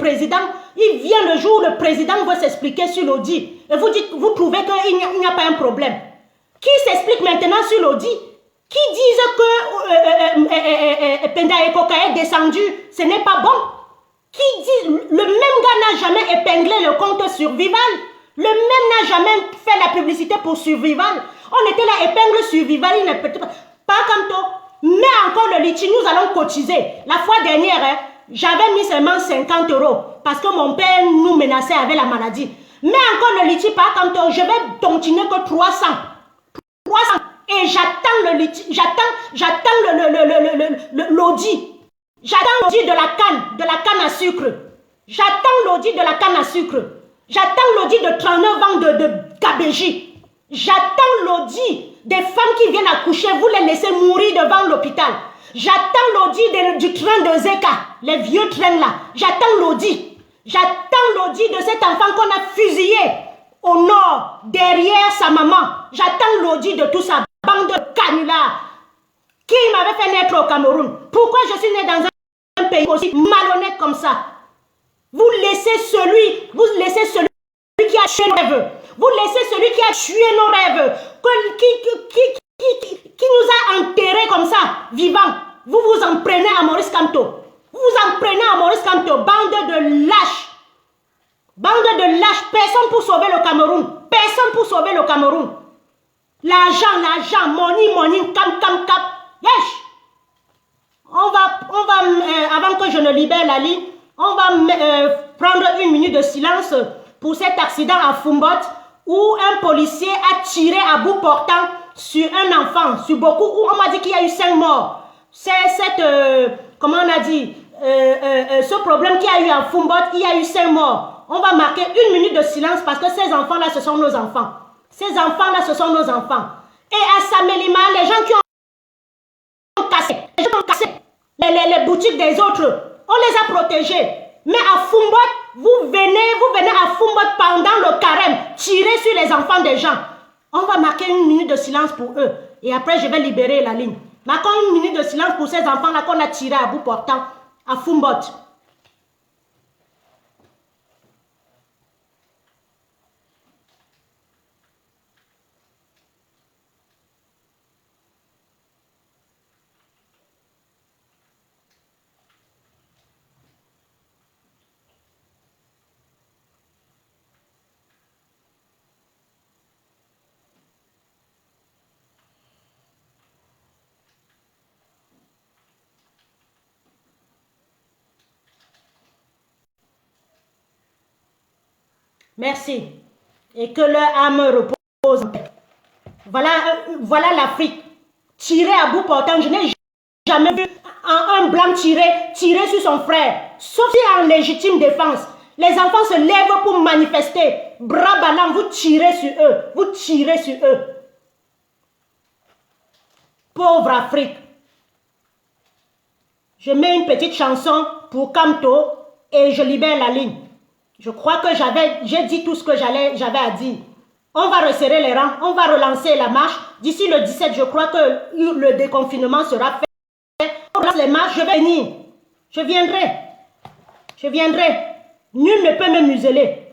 président veut s'expliquer sur l'audit. Et vous trouvez qu'il n'y a pas un problème. Qui s'explique maintenant sur l'audit? Qui disent que Penda Ekoka est descendu, ce n'est pas bon? Qui dit, le même gars n'a jamais épinglé le compte Survival. Le même n'a jamais fait la publicité pour Survival. On était là, épingle Survival, il ne peut pas comme toi. Mais encore le litchi, nous allons cotiser. La fois dernière, j'avais mis seulement 50 euros parce que mon père nous menaçait avec la maladie. Mais encore le litchi, par contre, je vais continuer que 300. 300. Et j'attends le litchi, j'attends l'audit. J'attends l'audit de la canne à sucre. J'attends l'audit de la canne à sucre. J'attends l'audit de 39 ans de Gabéji. J'attends l'audit des femmes qui viennent accoucher, vous les laissez mourir devant l'hôpital. J'attends l'audit du train de Zeka, les vieux trains là. J'attends l'audit. J'attends l'audit de cet enfant qu'on a fusillé au nord, derrière sa maman. J'attends l'audit de tout ça. Bande de canulars. Qui m'avait fait naître au Cameroun? Pourquoi je suis né dans un pays aussi malhonnête comme ça? Vous laissez celui qui a tué nos rêves. Vous laissez celui qui a tué nos rêves. Qui nous a enterrés comme ça, vivants. Vous vous en prenez à Maurice Kamto. Vous vous en prenez à Maurice Kamto. Bande de lâches. Bande de lâches. Personne pour sauver le Cameroun. Personne pour sauver le Cameroun. L'argent, money, cap. Yes. On va avant que je ne libère la ligne, on va prendre une minute de silence pour cet accident à Fumbot où un policier a tiré à bout portant sur un enfant, sur beaucoup, où on m'a dit qu'il y a eu 5 morts. C'est comment on a dit, ce problème qu'il y a eu à Fumbot, il y a eu 5 morts. On va marquer une minute de silence parce que ces enfants-là, ce sont nos enfants. Ces enfants-là, ce sont nos enfants. Et à Samélima, les gens qui ont cassé les boutiques des autres, on les a protégés. Mais à Fumbot, vous venez à Fumbot pendant le carême, tirer sur les enfants des gens. On va marquer une minute de silence pour eux. Et après, je vais libérer la ligne. Marquons une minute de silence pour ces enfants-là qu'on a tirés à bout portant à Fumbot. Merci. Et que leur âme repose en paix. Voilà l'Afrique. Tirer à bout portant. Je n'ai jamais vu un blanc tirer sur son frère. Sauf si en légitime défense. Les enfants se lèvent pour manifester. Bras ballants, vous tirez sur eux. Vous tirez sur eux. Pauvre Afrique. Je mets une petite chanson pour Kamto et je libère la ligne. Je crois que j'ai dit tout ce que j'avais à dire. On va resserrer les rangs, on va relancer la marche. D'ici le 17, je crois que le déconfinement sera fait. On relance les marches, je vais venir. Je viendrai. Nul ne peut me museler.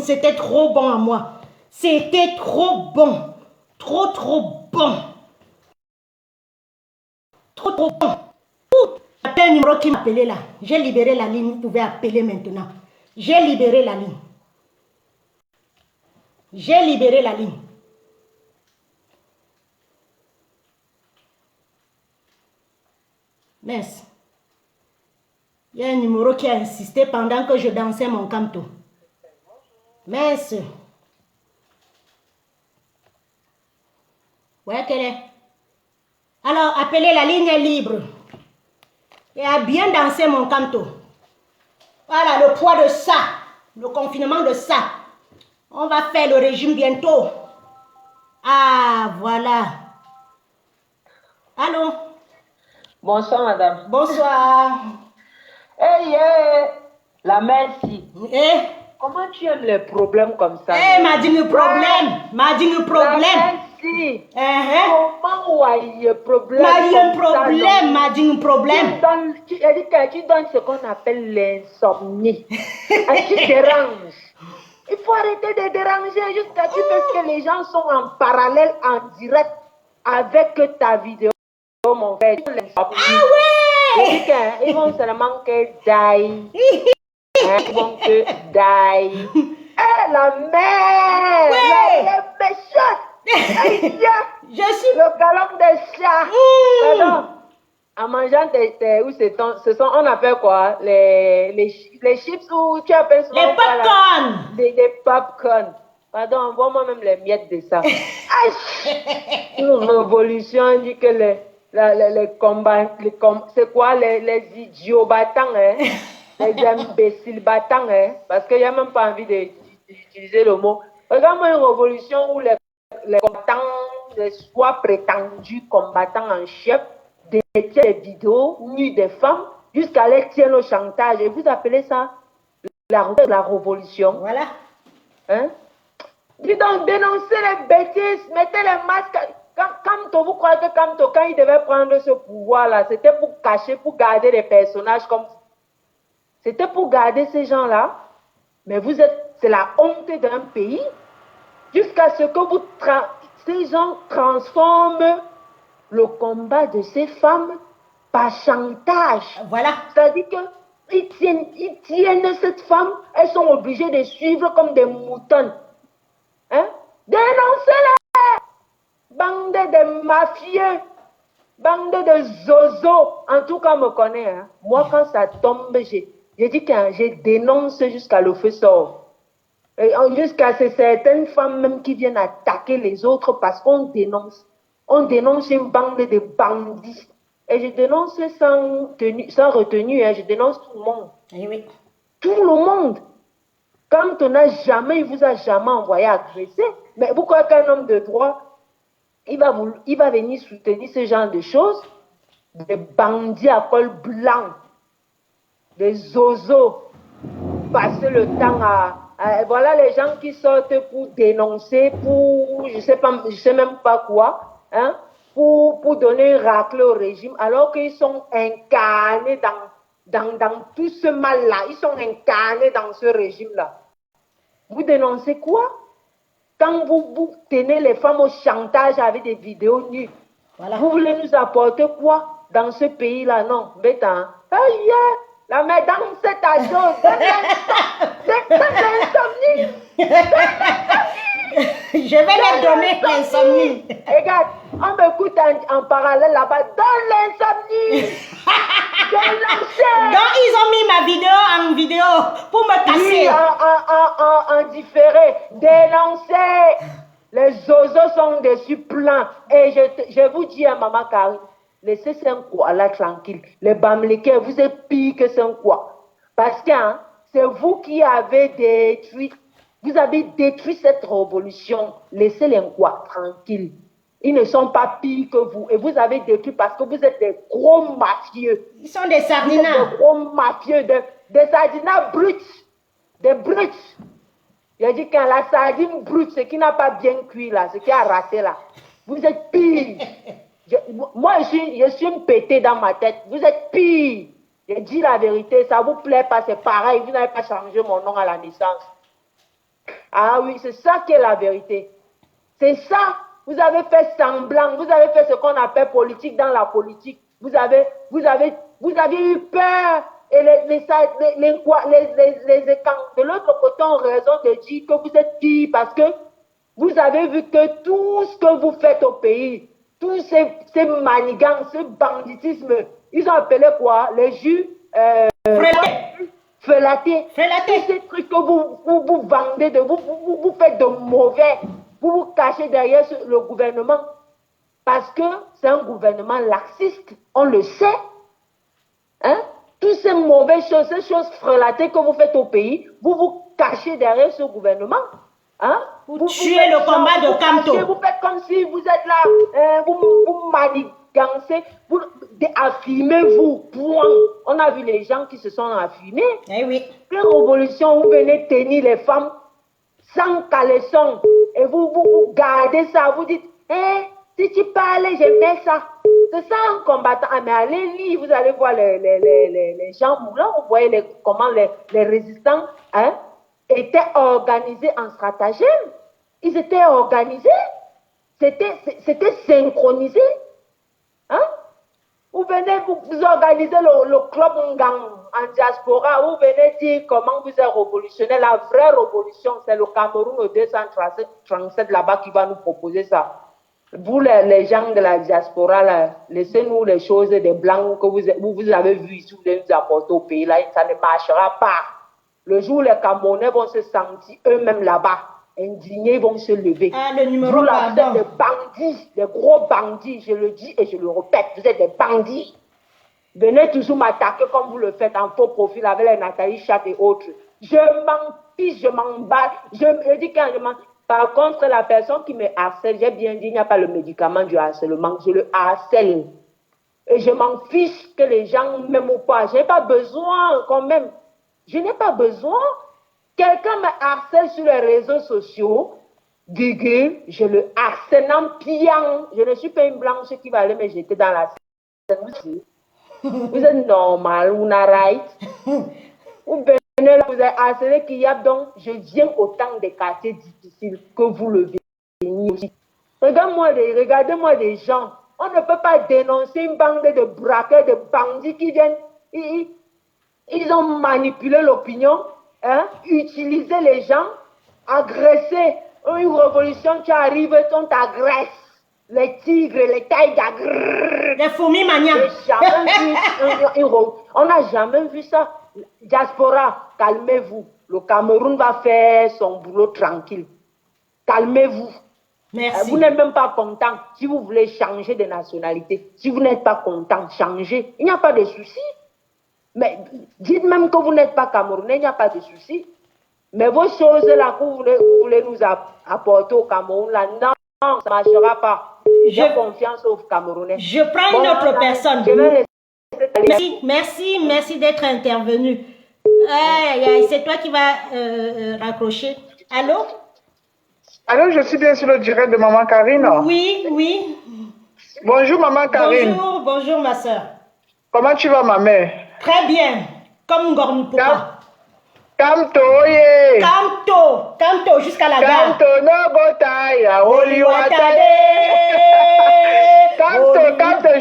C'était trop bon à moi. C'était trop bon. Trop bon. Trop bon. Appelez un numéro qui m'appelait là. J'ai libéré la ligne. Vous pouvez appeler maintenant. J'ai libéré la ligne. J'ai libéré la ligne. Mince. Il y a un numéro qui a insisté pendant que je dansais mon canto. Mince. Ouais, quelle est? Alors, appelez, la ligne est libre. Et à bien danser mon canto. Voilà, le poids de ça. Le confinement de ça. On va faire le régime bientôt. Ah, voilà. Allô? Bonsoir, madame. Bonsoir. Hey, la merci. Eh? Comment tu aimes les problèmes comme ça? Eh, m'a dit le problème. M'a dit le problème. La merci. Comment il y a problème? M'a dit un problème. M'a dit un problème. Tu donnes ce qu'on appelle l'insomnie. Et tu déranges. Il faut arrêter de déranger jusqu'à ce que les gens sont en parallèle, en direct avec ta vidéo, mon frère. Ah ouais! Ils vont seulement que die. Ils vont que die. Eh, la mère! Ouais. La méchante! Je suis... Le galop des chats! Pardon. En mangeant ce sont, on appelle quoi? Les chips ou tu appelles ça? Les popcorn! Des popcorn. Pardon, envoie-moi même les miettes de ça. Une révolution, on dit que les combats, c'est quoi les idiots battants, hein? Les imbéciles battants, hein? Parce qu'il n'y a même pas envie d'utiliser le mot. Regarde-moi une révolution où les combattants, les soi prétendus combattants en chef, détiennent des vidéos nues des femmes jusqu'à les tiennent au chantage. Et vous appelez ça la révolution? Voilà. Hein? Dis donc, dénoncez les bêtises, mettez les masques. Kamto, vous croyez que Kamto, quand il devait prendre ce pouvoir-là, c'était pour cacher, pour garder des personnages comme... C'était pour garder ces gens-là. Mais c'est la honte d'un pays. Jusqu'à ce que ces gens transforment le combat de ces femmes par chantage. Voilà. C'est-à-dire qu'ils tiennent cette femme, elles sont obligées de suivre comme des moutons. Hein? Dénoncez-les! Bande de mafieux, bande de zozos. En tout cas, me connaît. Hein? Moi, quand ça tombe, j'ai dit que je dénonce jusqu'à le feu sort. Jusqu'à certaines femmes même qui viennent attaquer les autres parce qu'on dénonce. On dénonce une bande de bandits. Et je dénonce sans retenue. Hein? Je dénonce tout le monde. Eh oui. Tout le monde. Quand on n'a jamais, il vous a jamais envoyé agresser. Mais vous croyez qu'un homme de droit, il va venir soutenir ce genre de choses? Des bandits à col blanc, des zozos, passer le temps voilà les gens qui sortent pour dénoncer, pour je sais même pas quoi, hein, pour donner une raclée au régime, alors qu'ils sont incarnés dans tout ce mal-là. Ils sont incarnés dans ce régime-là. Vous dénoncez quoi? Quand vous tenez les femmes au chantage avec des vidéos nues, voilà. Vous voulez nous apporter quoi dans ce pays-là? Non, bêta. Aïe, la madame, c'est ta chose. C'est l'insomnie. Je vais leur donner l'insomnie. Regarde, on m'écoute en parallèle là-bas. Donne l'insomnie. Donc, ils ont mis ma vidéo en vidéo pour me casser. Oui, en différé. Dénoncer. Les zozos sont dessus pleins. Et je vous dis à Maman Karine, laissez Saint-Quoi là tranquille. Les Bamlékais, vous êtes pire que Saint-Quoi. Parce que hein, c'est vous qui avez détruit. Vous avez détruit cette révolution. Laissez les Nkwa tranquilles. Ils ne sont pas pires que vous. Et vous avez détruit parce que vous êtes des gros mafieux. Ils sont des sardinas. Vous êtes des gros mafieux, des sardinas brutes. Des brutes. J'ai dit quand la sardine brute, ce qui n'a pas bien cuit là, ce qui a raté là. Vous êtes pire. Moi, je suis pété dans ma tête. Vous êtes pire. J'ai dit la vérité, ça ne vous plaît pas, c'est pareil. Vous n'avez pas changé mon nom à la naissance. Ah oui, c'est ça qui est la vérité. C'est ça. Vous avez fait semblant. Vous avez fait ce qu'on appelle politique dans la politique. Vous avez eu peur. Et les écans de l'autre côté ont raison de dire que vous êtes pire parce que vous avez vu que tout ce que vous faites au pays, tous ces manigances, ce banditisme, ils ont appelé quoi? Les jus felatés. Tous ces trucs que vous vendez, vous faites de mauvais, vous cachez derrière le gouvernement parce que c'est un gouvernement laxiste, on le sait. Hein? Toutes ces mauvaises choses, ces choses frelatées que vous faites au pays, vous cachez derrière ce gouvernement. Hein? Vous tuez le combat de Kamto. Vous faites comme si vous êtes là, vous manigancez, affirmez-vous. On a vu les gens qui se sont affirmés. Eh oui. Quelle révolution, vous venez tenir les femmes sans caleçon et vous gardez ça, vous dites, si tu parlais, j'aimais ça. C'est ça un combattant. Ah, mais allez lire, vous allez voir les gens moulants, vous voyez comment les résistants étaient organisés en stratagème. Ils étaient organisés. C'était synchronisé. Hein? Vous venez, vous organisez le club Ngang en diaspora, vous venez dire comment vous êtes révolutionnaire. La vraie révolution, c'est le Cameroun au 237 là-bas qui va nous proposer ça. Vous, les gens de la diaspora, laissez-nous les choses des blancs que vous avez vues ici, vous voulez nous apporter au pays, là, ça ne marchera pas. Le jour où les Camerounais vont se sentir eux-mêmes là-bas, indignés, vont se lever. Ah, le numéro vous, là, vous êtes des bandits, des gros bandits, je le dis et je le répète, vous êtes des bandits. Venez toujours m'attaquer comme vous le faites en faux profil avec les Nathalie Chat et autres. Je m'en fiche, je m'en bats. Je dis quand je m'en... Par contre, la personne qui me harcèle, j'ai bien dit, il n'y a pas le médicament du harcèlement, je le harcèle. Et je m'en fiche que les gens m'aiment ou pas. Je n'ai pas besoin quand même. Je n'ai pas besoin. Quelqu'un me harcèle sur les réseaux sociaux, Google, je le harcèle en piant. Je ne suis pas une blanche qui va aller me jeter dans la scène. Vous êtes normal, vous n'avez right. Vous venez là, vous êtes harcelé qu'il y a donc, je viens autant des quartiers difficiles que vous le venez aussi. Regardez-moi des gens. On ne peut pas dénoncer une bande de braqueurs, de bandits qui viennent. Ils ont manipulé l'opinion, utilisé les gens, agressé. Une révolution qui arrive, on t'agresse. Les tigres, les taïgas, les fourmis maniaques. On n'a jamais vu ça. Diaspora, calmez-vous. Le Cameroun va faire son boulot tranquille. Calmez-vous. Merci. Vous n'êtes même pas content. Si vous voulez changer de nationalité, si vous n'êtes pas content, changez. Il n'y a pas de souci. Mais dites même que vous n'êtes pas Camerounais, il n'y a pas de souci. Mais vos choses là que vous voulez nous apporter au Cameroun, là, non, ça ne marchera pas. J'ai confiance aux Camerounais. Je prends une autre personne. Merci d'être intervenu. C'est toi qui vas raccrocher. Allô? Allô, je suis bien sur le direct de Maman Karine. Oui. Bonjour Maman Karine. Bonjour ma soeur. Comment tu vas ma mère? Très bien. Comme Ngornipoka. Kamto, oye. Kamto, jusqu'à la gare. Kamto, no botaya, Oliwatade. Kamto,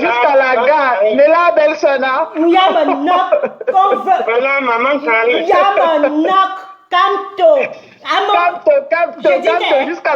jusqu'à la gare. Nela Belsona. Yamanok, qu'on veut. Voilà, Maman Karine. Yamanok, Kamto. Kamto, jusqu'à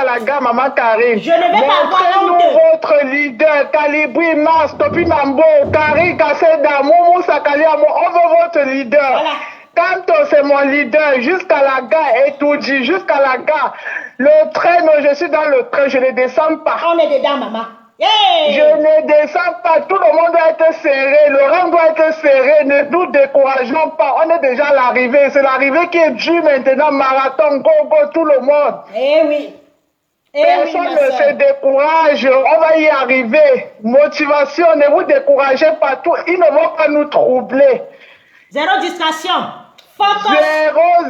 la gare, Maman Karine. Je ne vais pas avoir honte. Montrez-nous votre leader, Calibri, Mars, Topi Mambo, Kari, Kaseda, Momo, Sakaliamo, on veut votre leader. Voilà. Kamto, c'est mon leader, jusqu'à la gare, et tout dit, jusqu'à la gare. Le train, je suis dans le train, je ne descends pas. On est dedans, maman. Hey! Je ne descends pas, tout le monde doit être serré, le rang doit être serré, ne nous décourageons pas, on est déjà à l'arrivée, c'est l'arrivée qui est due maintenant, marathon, go, tout le monde. Oui. Personne ne se décourage, on va y arriver. Motivation, ne vous découragez pas, ils ne vont pas nous troubler. Zéro distraction. Focus.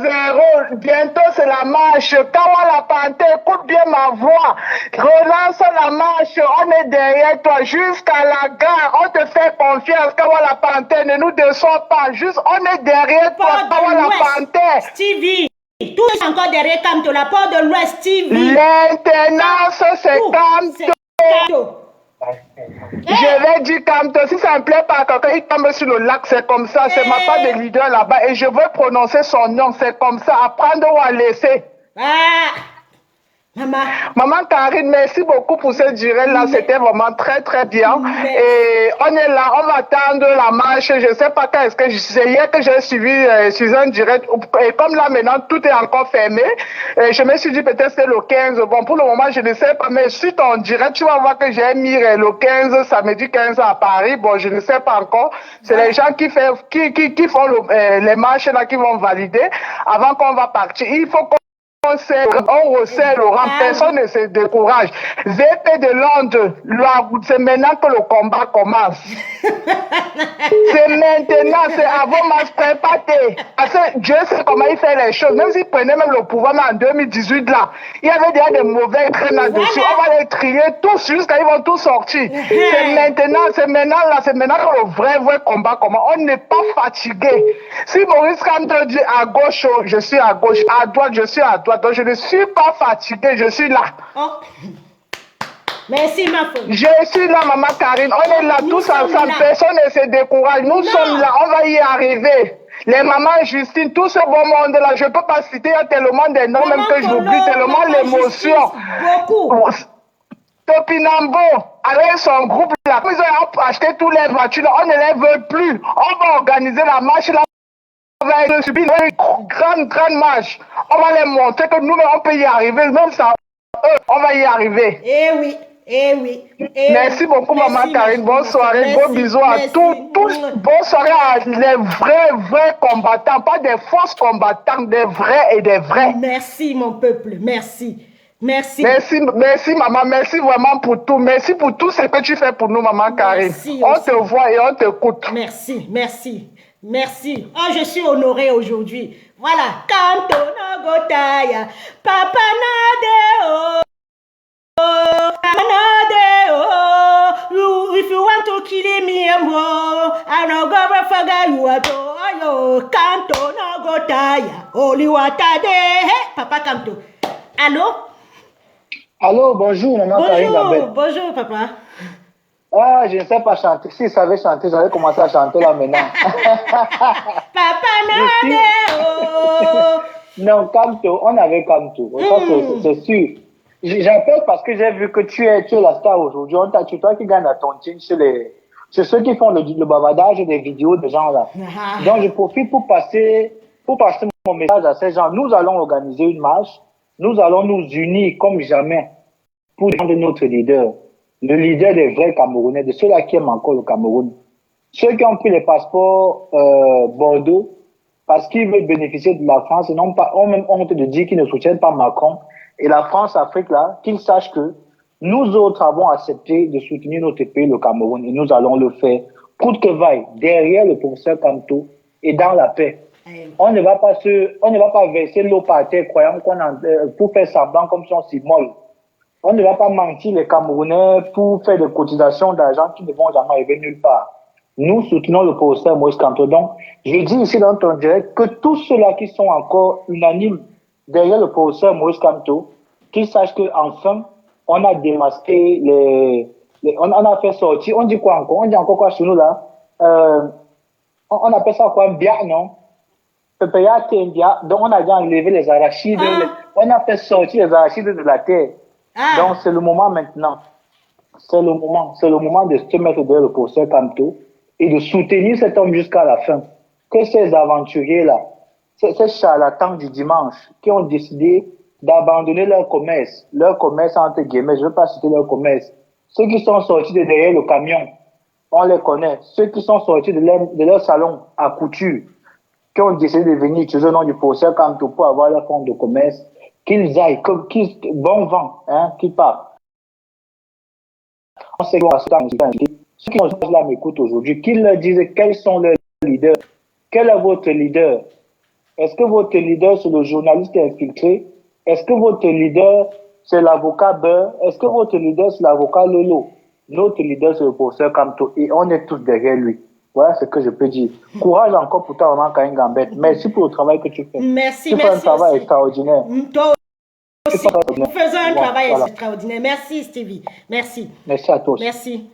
0-0, bientôt c'est la marche. Kawa la Panthère, écoute bien ma voix. Relance la marche, on est derrière toi jusqu'à la gare. On te fait confiance, Kawa la Panthère, ne nous descends pas. Juste, on est derrière toi, Kawa la Panthère. Stevie, tout est encore derrière Kamto, la porte de l'Ouest, Stevie. L'intendance, c'est Kamto. Je vais dire Kamto, si ça me plaît pas, quand il tombe sur le lac, c'est comme ça, c'est ma part de leader là-bas et je veux prononcer son nom, c'est comme ça, apprendre ou à laisser. Maman Karine, merci beaucoup pour ce direct-là, c'était vraiment très bien. Et on est là, on va attendre la marche, je ne sais pas quand est-ce que c'est hier que j'ai suivi sur un direct, et comme là maintenant tout est encore fermé, je me suis dit peut-être c'est le 15, bon pour le moment je ne sais pas, mais sur ton direct tu vas voir que j'ai mis le 15, samedi 15 à Paris, bon je ne sais pas encore, c'est les gens qui font les marches là qui vont valider avant qu'on va partir, il faut qu'on on resserre le rang, personne ne se décourage. VP de Londres, c'est maintenant que le combat commence. C'est maintenant, c'est avant ma préparé. Parce que Dieu sait comment il fait les choses. Même s'il prenait même le pouvoir en 2018 là, il y avait déjà des mauvais trains là-dessus. On va les trier tous jusqu'à ils vont tous sortir. C'est maintenant que le vrai combat commence. On n'est pas fatigué. Si Maurice Kamto dit à gauche, je suis à gauche, à droite, je suis à droite. Donc je ne suis pas fatigué, je suis là. Merci ma femme. Je suis là, Maman Karine. On est là tous ensemble. Personne ne se décourage. Nous sommes là. On va y arriver. Les mamans Justine, tout ce beau monde-là, je ne peux pas citer, il y a tellement de noms, même que j'oublie, tellement l'émotion. Beaucoup. Topinambo, avec son groupe là, ils ont acheté toutes les voitures, on ne les veut plus. On va organiser la marche là. On va subir une grande marche. On va les montrer que nous, on peut y arriver. Même ça, on va y arriver. Eh oui. Merci beaucoup, Maman Karine. Bonne soirée. Gros bisous à tous. Bonne soirée à les vrais combattants. Pas des fausses combattants, des vrais et des vrais. Merci, mon peuple. Merci, maman. Merci vraiment pour tout. Merci pour tout ce que tu fais pour nous, Maman Karine. On te voit et on t'écoute. Merci. Oh, je suis honorée aujourd'hui. Voilà. Kamto no gotaya. Papa Nadeo. If you want to kill me, I no go forget you at all. Kamto no gotaya. Oli watade. Hey, Papa Kamto. Allô, bonjour, Maman Karine. Bonjour, papa. Ah, je ne sais pas chanter. Si je savais chanter, j'allais commencer à chanter là maintenant. Papa Nadeo. Non, Kamto, on avait Kamto. Ça, c'est sûr. J'appelle parce que j'ai vu que tu es la star aujourd'hui. C'est toi qui gagne la tontine sur ceux qui font le bavardage des vidéos de gens là. Donc, je profite pour passer mon message à ces gens. Nous allons organiser une marche. Nous allons nous unir comme jamais pour défendre notre leader. Le leader des vrais Camerounais, de ceux-là qui aiment encore le Cameroun. Ceux qui ont pris les passeports Bordeaux, parce qu'ils veulent bénéficier de la France et n'ont pas même honte de dire qu'ils ne soutiennent pas Macron et la France-Afrique là, qu'ils sachent que nous autres avons accepté de soutenir notre pays, le Cameroun, et nous allons le faire, coûte que vaille, derrière le professeur Kamto et dans la paix. On ne va pas verser l'eau par terre croyant pour faire semblant comme si on s'immole. On ne va pas mentir les Camerounais pour faire des cotisations d'argent qui ne vont jamais arriver nulle part. Nous soutenons le professeur Moïse Kamto. Donc, je dis ici dans ton direct que tous ceux-là qui sont encore unanimes derrière le professeur Moïse Kamto, qu'ils sachent qu'enfin, on a démasqué on a fait sortir, on dit quoi encore? On dit encore quoi chez nous là? On appelle ça quoi? Bien, non? Donc on a déjà enlevé les arachides, on a fait sortir les arachides de la terre. Donc c'est le moment maintenant. C'est le moment de se mettre derrière le professeur Kamto et de soutenir cet homme jusqu'à la fin. Que ces aventuriers-là, ces charlatans du dimanche qui ont décidé d'abandonner leur commerce entre guillemets, je ne veux pas citer leur commerce. Ceux qui sont sortis de derrière le camion, on les connaît. Ceux qui sont sortis de leur salon à couture, qui ont décidé de venir utiliser le nom du professeur Kamto pour avoir leur fonds de commerce, qu'ils aillent, bon vent, qu'ils partent. On sait ceux qui sont là m'écoutent aujourd'hui, qu'ils leur disent quels sont leurs leaders. Quel est votre leader? Est-ce que votre leader, c'est le journaliste infiltré? Est-ce que votre leader, c'est l'avocat Beurre? Est-ce que votre leader, c'est l'avocat Lolo? Notre leader, c'est le professeur Kamto et on est tous derrière lui. Voilà ce que je peux dire. Courage encore pour toi, maman Kaïn Gambette. Merci pour le travail que tu fais. Merci, tu fais un travail extraordinaire. Toi aussi. Nous faisons un travail extraordinaire. Merci, Stevie. Merci. Merci à tous. Merci.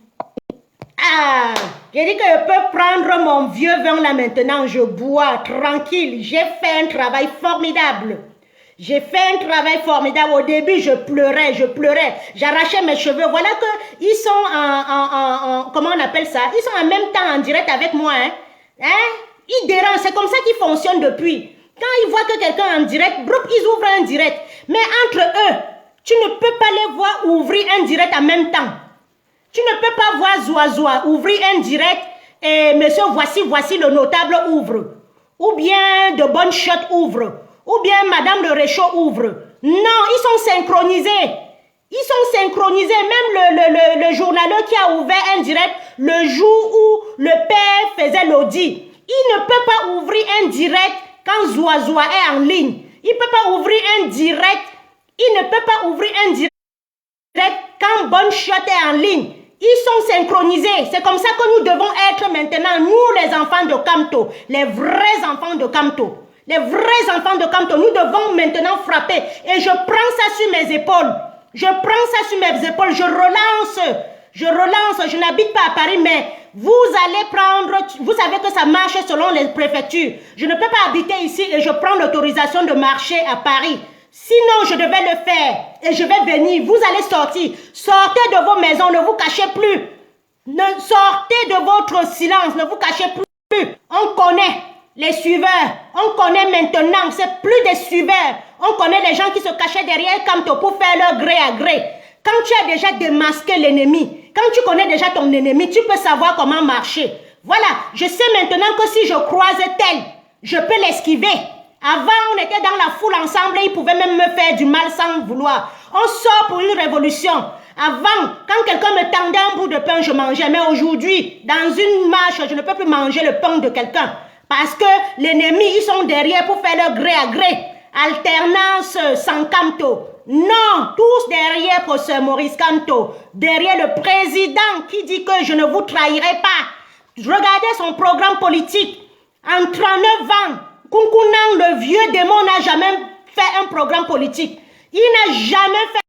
Ah, j'ai dit que je peux prendre mon vieux vin là maintenant. Je bois tranquille. J'ai fait un travail formidable. J'ai fait un travail formidable. Au début, je pleurais. J'arrachais mes cheveux. Voilà que ils sont comment on appelle ça? Ils sont en même temps en direct avec moi. Ils dérangent. C'est comme ça qu'ils fonctionnent depuis. Quand ils voient que quelqu'un est en direct, ils ouvrent un direct. Mais entre eux, tu ne peux pas les voir ouvrir un direct en même temps. Tu ne peux pas voir Zoua ouvrir un direct et monsieur voici le notable ouvre. Ou bien de bonne shot ouvre. Ou bien Madame le Réchaud ouvre. Non, ils sont synchronisés. Même le journaleur qui a ouvert un direct le jour où le père faisait l'audit. Il ne peut pas ouvrir un direct quand Zoua est en ligne. Il ne peut pas ouvrir un direct. Il ne peut pas ouvrir un direct quand Bonne Shot est en ligne. Ils sont synchronisés. C'est comme ça que nous devons être maintenant, nous les enfants de Kamto, les vrais enfants de Kamto. Les vrais enfants de Kamto, nous devons maintenant frapper. Et je prends ça sur mes épaules. Je relance. Je n'habite pas à Paris, mais vous allez prendre, vous savez que ça marche selon les préfectures. Je ne peux pas habiter ici et je prends l'autorisation de marcher à Paris. Sinon, je devais le faire et je vais venir. Vous allez sortir. Sortez de vos maisons, ne vous cachez plus. Sortez de votre silence, ne vous cachez plus. On connaît les suiveurs. On connaît maintenant, c'est plus des suiveurs. On connaît les gens qui se cachaient derrière Kamto pour faire leur gré à gré. Quand tu as déjà démasqué l'ennemi, quand tu connais déjà ton ennemi, tu peux savoir comment marcher. Voilà, je sais maintenant que si je croise tel, je peux l'esquiver. Avant, on était dans la foule ensemble et ils pouvaient même me faire du mal sans vouloir. On sort pour une révolution. Avant, quand quelqu'un me tendait un bout de pain, je mangeais. Mais aujourd'hui, dans une marche, je ne peux plus manger le pain de quelqu'un. Parce que l'ennemi, ils sont derrière pour faire leur gré à gré. Alternance sans Kamto. Non, tous derrière professeur Maurice Kamto. Derrière le président qui dit que je ne vous trahirai pas. Regardez son programme politique. En 39 ans, Kunkunang, le vieux démon, n'a jamais fait un programme politique. Il n'a jamais fait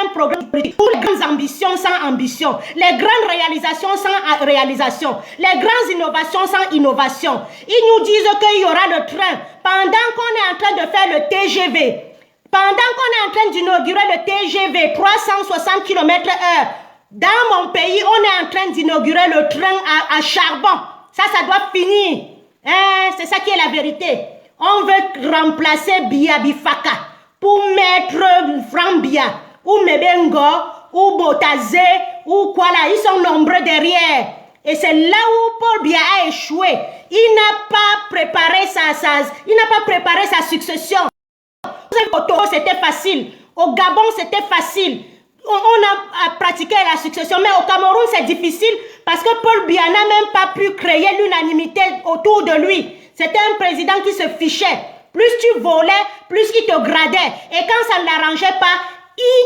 un programme politique. Pour les grandes ambitions sans ambition. Les grandes réalisations sans réalisation. Les grandes innovations sans innovation. Ils nous disent qu'il y aura le train. Pendant qu'on est en train de faire le TGV. Pendant qu'on est en train d'inaugurer le TGV, 360 km/h. Dans mon pays, on est en train d'inaugurer le train à charbon. Ça doit finir. C'est ça qui est la vérité. On veut remplacer Biabifaka pour mettre Frambia ou Mebengo ou Botazé ou quoi là. Ils sont nombreux derrière. Et c'est là où Paul Biya a échoué. Il n'a pas préparé sa succession. Au Togo, c'était facile. Au Gabon, c'était facile. On a pratiqué la succession. Mais au Cameroun, c'est difficile parce que Paul Biya n'a même pas pu créer l'unanimité autour de lui. C'était un président qui se fichait. Plus tu volais, plus il te gradait. Et quand ça ne l'arrangeait pas, il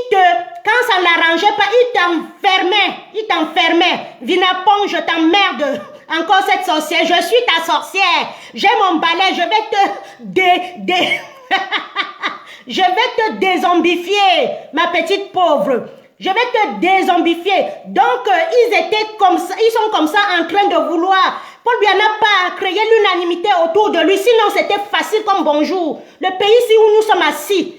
t'enfermait. Vinapong, je t'emmerde. Encore cette sorcière. Je suis ta sorcière. J'ai mon balai. Je vais te je vais te dézombifier, ma petite pauvre. Je vais te dézombifier. Donc, ils sont comme ça en train de vouloir. Paul Biya n'a pas créé l'unanimité autour de lui. Sinon, c'était facile comme bonjour. Le pays où nous sommes assis.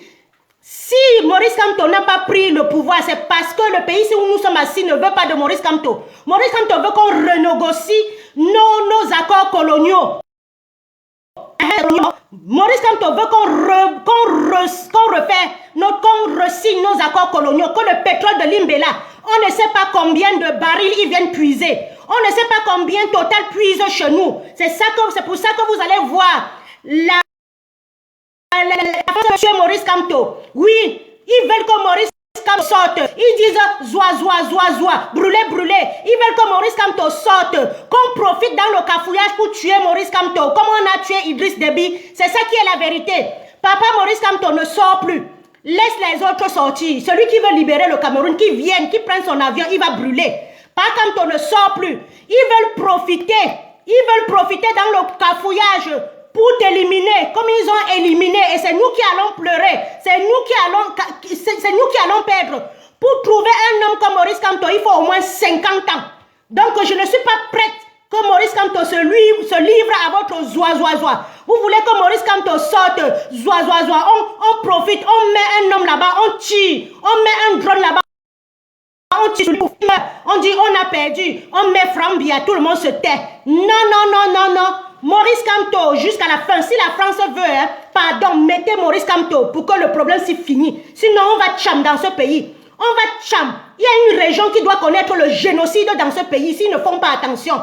Si Maurice Kamto n'a pas pris le pouvoir, c'est parce que le pays où nous sommes assis ne veut pas de Maurice Kamto. Maurice Kamto veut qu'on renégocie nos accords coloniaux. Maurice Kamto veut qu'on resigne nos accords coloniaux, que le pétrole de Limbela, on ne sait pas combien de barils ils viennent puiser. On ne sait pas combien Total puise chez nous. C'est pour ça que vous allez voir la M. Maurice Kamto. Oui, ils veulent que Maurice Kamto sorte. Ils disent zoa, brûler. Ils veulent que Maurice Kamto sorte. Qu'on profite dans le cafouillage pour tuer Maurice Kamto. Comme on a tué Idriss Déby. C'est ça qui est la vérité. Papa Maurice Kamto ne sort plus. Laisse les autres sortir. Celui qui veut libérer le Cameroun, qui vienne, qui prenne son avion, il va brûler. Papa Kamto ne sort plus. Ils veulent profiter dans le cafouillage pour t'éliminer, comme ils ont éliminé, et c'est nous qui allons pleurer, c'est nous qui allons perdre. Pour trouver un homme comme Maurice Kamto, il faut au moins 50 ans. Donc je ne suis pas prête que Maurice Kamto se livre à votre zoa. Vous voulez que Maurice Kamto sorte, zoa. On profite, on met un homme là-bas, on tire, on met un drone là-bas. On dit on a perdu, on met Franck Biya, tout le monde se tait. Non. Maurice Kamto, jusqu'à la fin, si la France veut, mettez Maurice Kamto pour que le problème s'y finisse. Sinon, on va tcham dans ce pays. Il y a une région qui doit connaître le génocide dans ce pays s'ils ne font pas attention.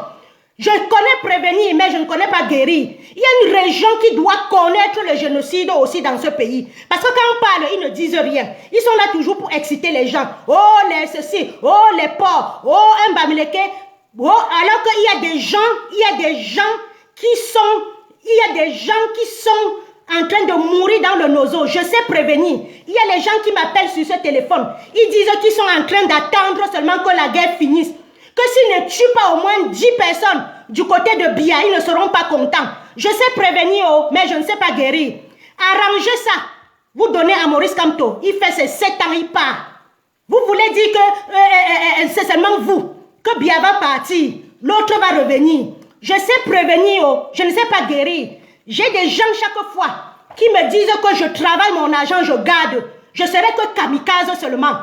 Je connais prévenir, mais je ne connais pas guérir. Il y a une région qui doit connaître le génocide aussi dans ce pays. Parce que quand on parle, ils ne disent rien. Ils sont là toujours pour exciter les gens. Oh, les ceci, oh, les porcs, oh, un bamileke. Oh, alors qu'il y a des gens qui sont en train de mourir dans le nozo. Je sais prévenir. Il y a les gens qui m'appellent sur ce téléphone. Ils disent qu'ils sont en train d'attendre seulement que la guerre finisse. Que s'ils ne tuent pas au moins 10 personnes du côté de Biya, ils ne seront pas contents. Je sais prévenir, mais je ne sais pas guérir. Arrangez ça. Vous donnez à Maurice Kamto. Il fait ses 7 ans, il part. Vous voulez dire que c'est seulement vous, que Biya va partir. L'autre va revenir. Je sais prévenir, je ne sais pas guérir. J'ai des gens chaque fois qui me disent que je travaille mon argent, je garde. Je serai que kamikaze seulement.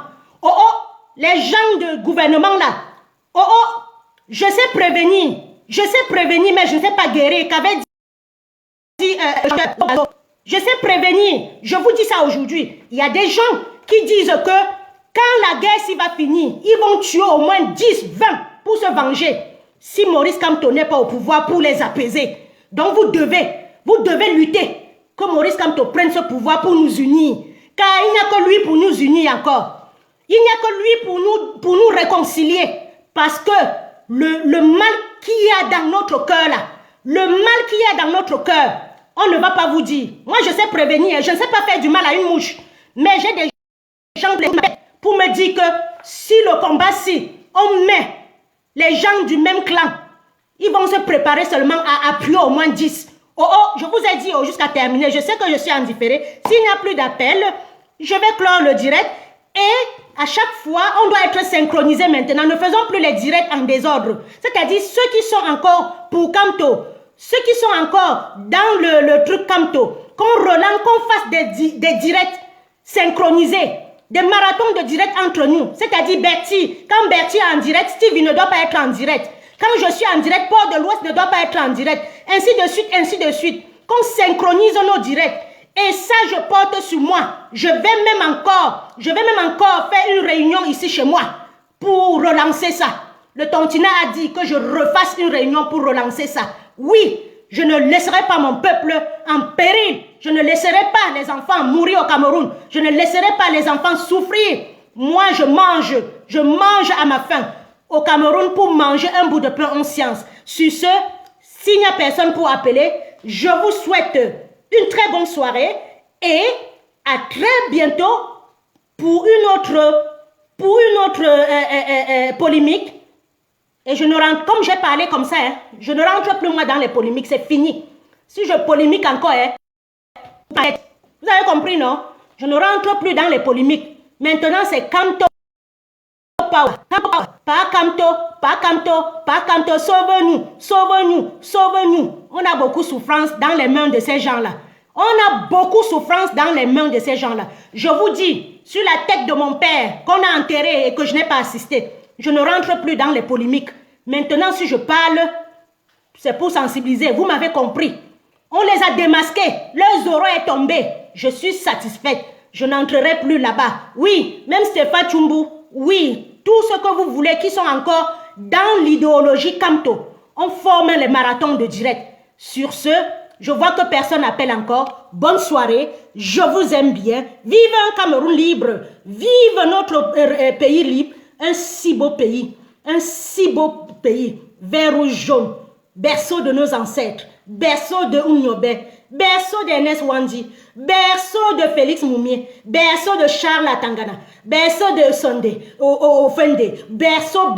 Les gens du gouvernement là. Je sais prévenir, mais je ne sais pas guérir. Qu'avait dit je sais prévenir. Je vous dis ça aujourd'hui. Il y a des gens qui disent que quand la guerre s'y va finir, ils vont tuer au moins 10, 20 pour se venger. Si Maurice Kamto n'est pas au pouvoir pour les apaiser. Donc vous devez lutter. Que Maurice Kamto prenne ce pouvoir pour nous unir. Car il n'y a que lui pour nous unir encore. Il n'y a que lui pour nous réconcilier. Parce que le mal qu'il y a dans notre cœur là, on ne va pas vous dire. Moi je sais prévenir, je ne sais pas faire du mal à une mouche. Mais j'ai des gens pour me dire que si le combat, si on met les gens du même clan, ils vont se préparer seulement à appuyer au moins 10. Je vous ai dit jusqu'à terminer, je sais que je suis en différé. S'il n'y a plus d'appel, je vais clore le direct. Et à chaque fois, on doit être synchronisé maintenant. Ne faisons plus les directs en désordre. C'est-à-dire ceux qui sont encore pour Kamto, ceux qui sont encore dans le truc Kamto, qu'on relance, qu'on fasse des directs synchronisés, des marathons de direct entre nous. C'est-à-dire Bertie, quand Bertie est en direct, Steve ne doit pas être en direct. Quand je suis en direct, Port de l'Ouest ne doit pas être en direct. Ainsi de suite. Qu'on synchronise nos directs. Et ça, je porte sur moi. Je vais même encore faire une réunion ici chez moi pour relancer ça. Le Tontina a dit que je refasse une réunion pour relancer ça. Oui, je ne laisserai pas mon peuple en péril. Je ne laisserai pas les enfants mourir au Cameroun. Je ne laisserai pas les enfants souffrir. Moi, je mange à ma faim au Cameroun pour manger un bout de pain en science. Sur ce, s'il n'y a personne pour appeler, je vous souhaite une très bonne soirée et à très bientôt pour une autre polémique. Et je ne rentre, comme j'ai parlé comme ça, hein, je ne rentre plus moi dans les polémiques, c'est fini. Si je polémique encore, hein, vous avez compris, non? Je ne rentre plus dans les polémiques. Maintenant, c'est Kamto Power. Pas Kamto, sauve-nous, sauve-nous, sauve-nous. On a beaucoup de souffrance dans les mains de ces gens-là. On a beaucoup de souffrance dans les mains de ces gens-là. Je vous dis, sur la tête de mon père, qu'on a enterré et que je n'ai pas assisté, je ne rentre plus dans les polémiques. Maintenant, si je parle, c'est pour sensibiliser. Vous m'avez compris. On les a démasqués. Leur zoro est tombé. Je suis satisfaite. Je n'entrerai plus là-bas. Oui, même Stéphane Tchumbu, oui, tout ce que vous voulez qui sont encore dans l'idéologie Kamto, on forme les marathons de direct. Sur ce, je vois que personne n'appelle encore. Bonne soirée. Je vous aime bien. Vive un Cameroun libre. Vive notre pays libre. Un si beau pays. Un si beau pays. Vert, rouge, jaune. Berceau de nos ancêtres. Berceau de Oumniobe. Berceau d'Ernest Wandi. Berceau de Félix Moumier. Berceau de Charles Atangana. Berceau de Sondé. Ofende. Berceau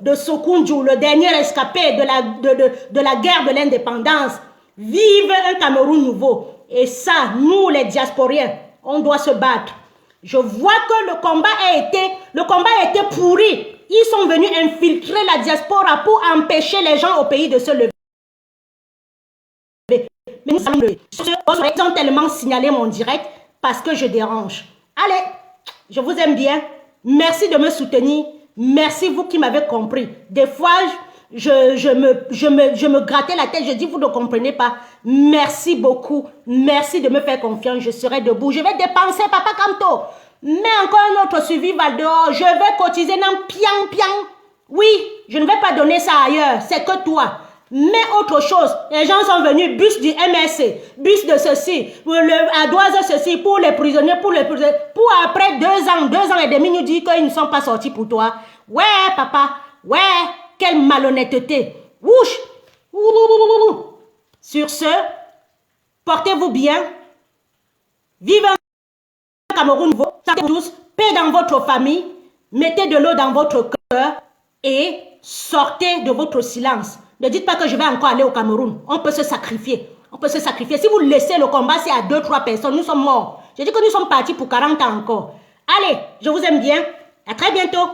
de Sokoundjou, le dernier escapé de la guerre de l'indépendance. Vive un Cameroun nouveau. Et ça, nous les diasporiens, on doit se battre. Je vois que le combat a été pourri. Ils sont venus infiltrer la diaspora pour empêcher les gens au pays de se lever. Mais ils ont tellement signalé mon direct parce que je dérange. Allez, je vous aime bien. Merci de me soutenir. Merci vous qui m'avez compris. Des fois, je me grattais la tête. Je dis, vous ne comprenez pas. Merci beaucoup. Merci de me faire confiance. Je serai debout. Je vais dépenser, Papa Kamto. Mais encore un autre suivi va dehors. Je vais cotiser dans piang. Oui, je ne vais pas donner ça ailleurs. C'est que toi. Mais autre chose, les gens sont venus, bus du MSC, bus de ceci, ardoise ceci, pour les prisonniers, pour après 2 ans et demi, nous dire qu'ils ne sont pas sortis pour toi. Ouais, papa, ouais, quelle malhonnêteté. Ouch. Sur ce, portez-vous bien. Vive un Cameroun nouveau, tous, paix dans votre famille, mettez de l'eau dans votre cœur et sortez de votre silence. Ne dites pas que je vais encore aller au Cameroun. On peut se sacrifier. On peut se sacrifier. Si vous laissez le combat, c'est à 2-3 personnes. Nous sommes morts. Je dis que nous sommes partis pour 40 ans encore. Allez, je vous aime bien. À très bientôt.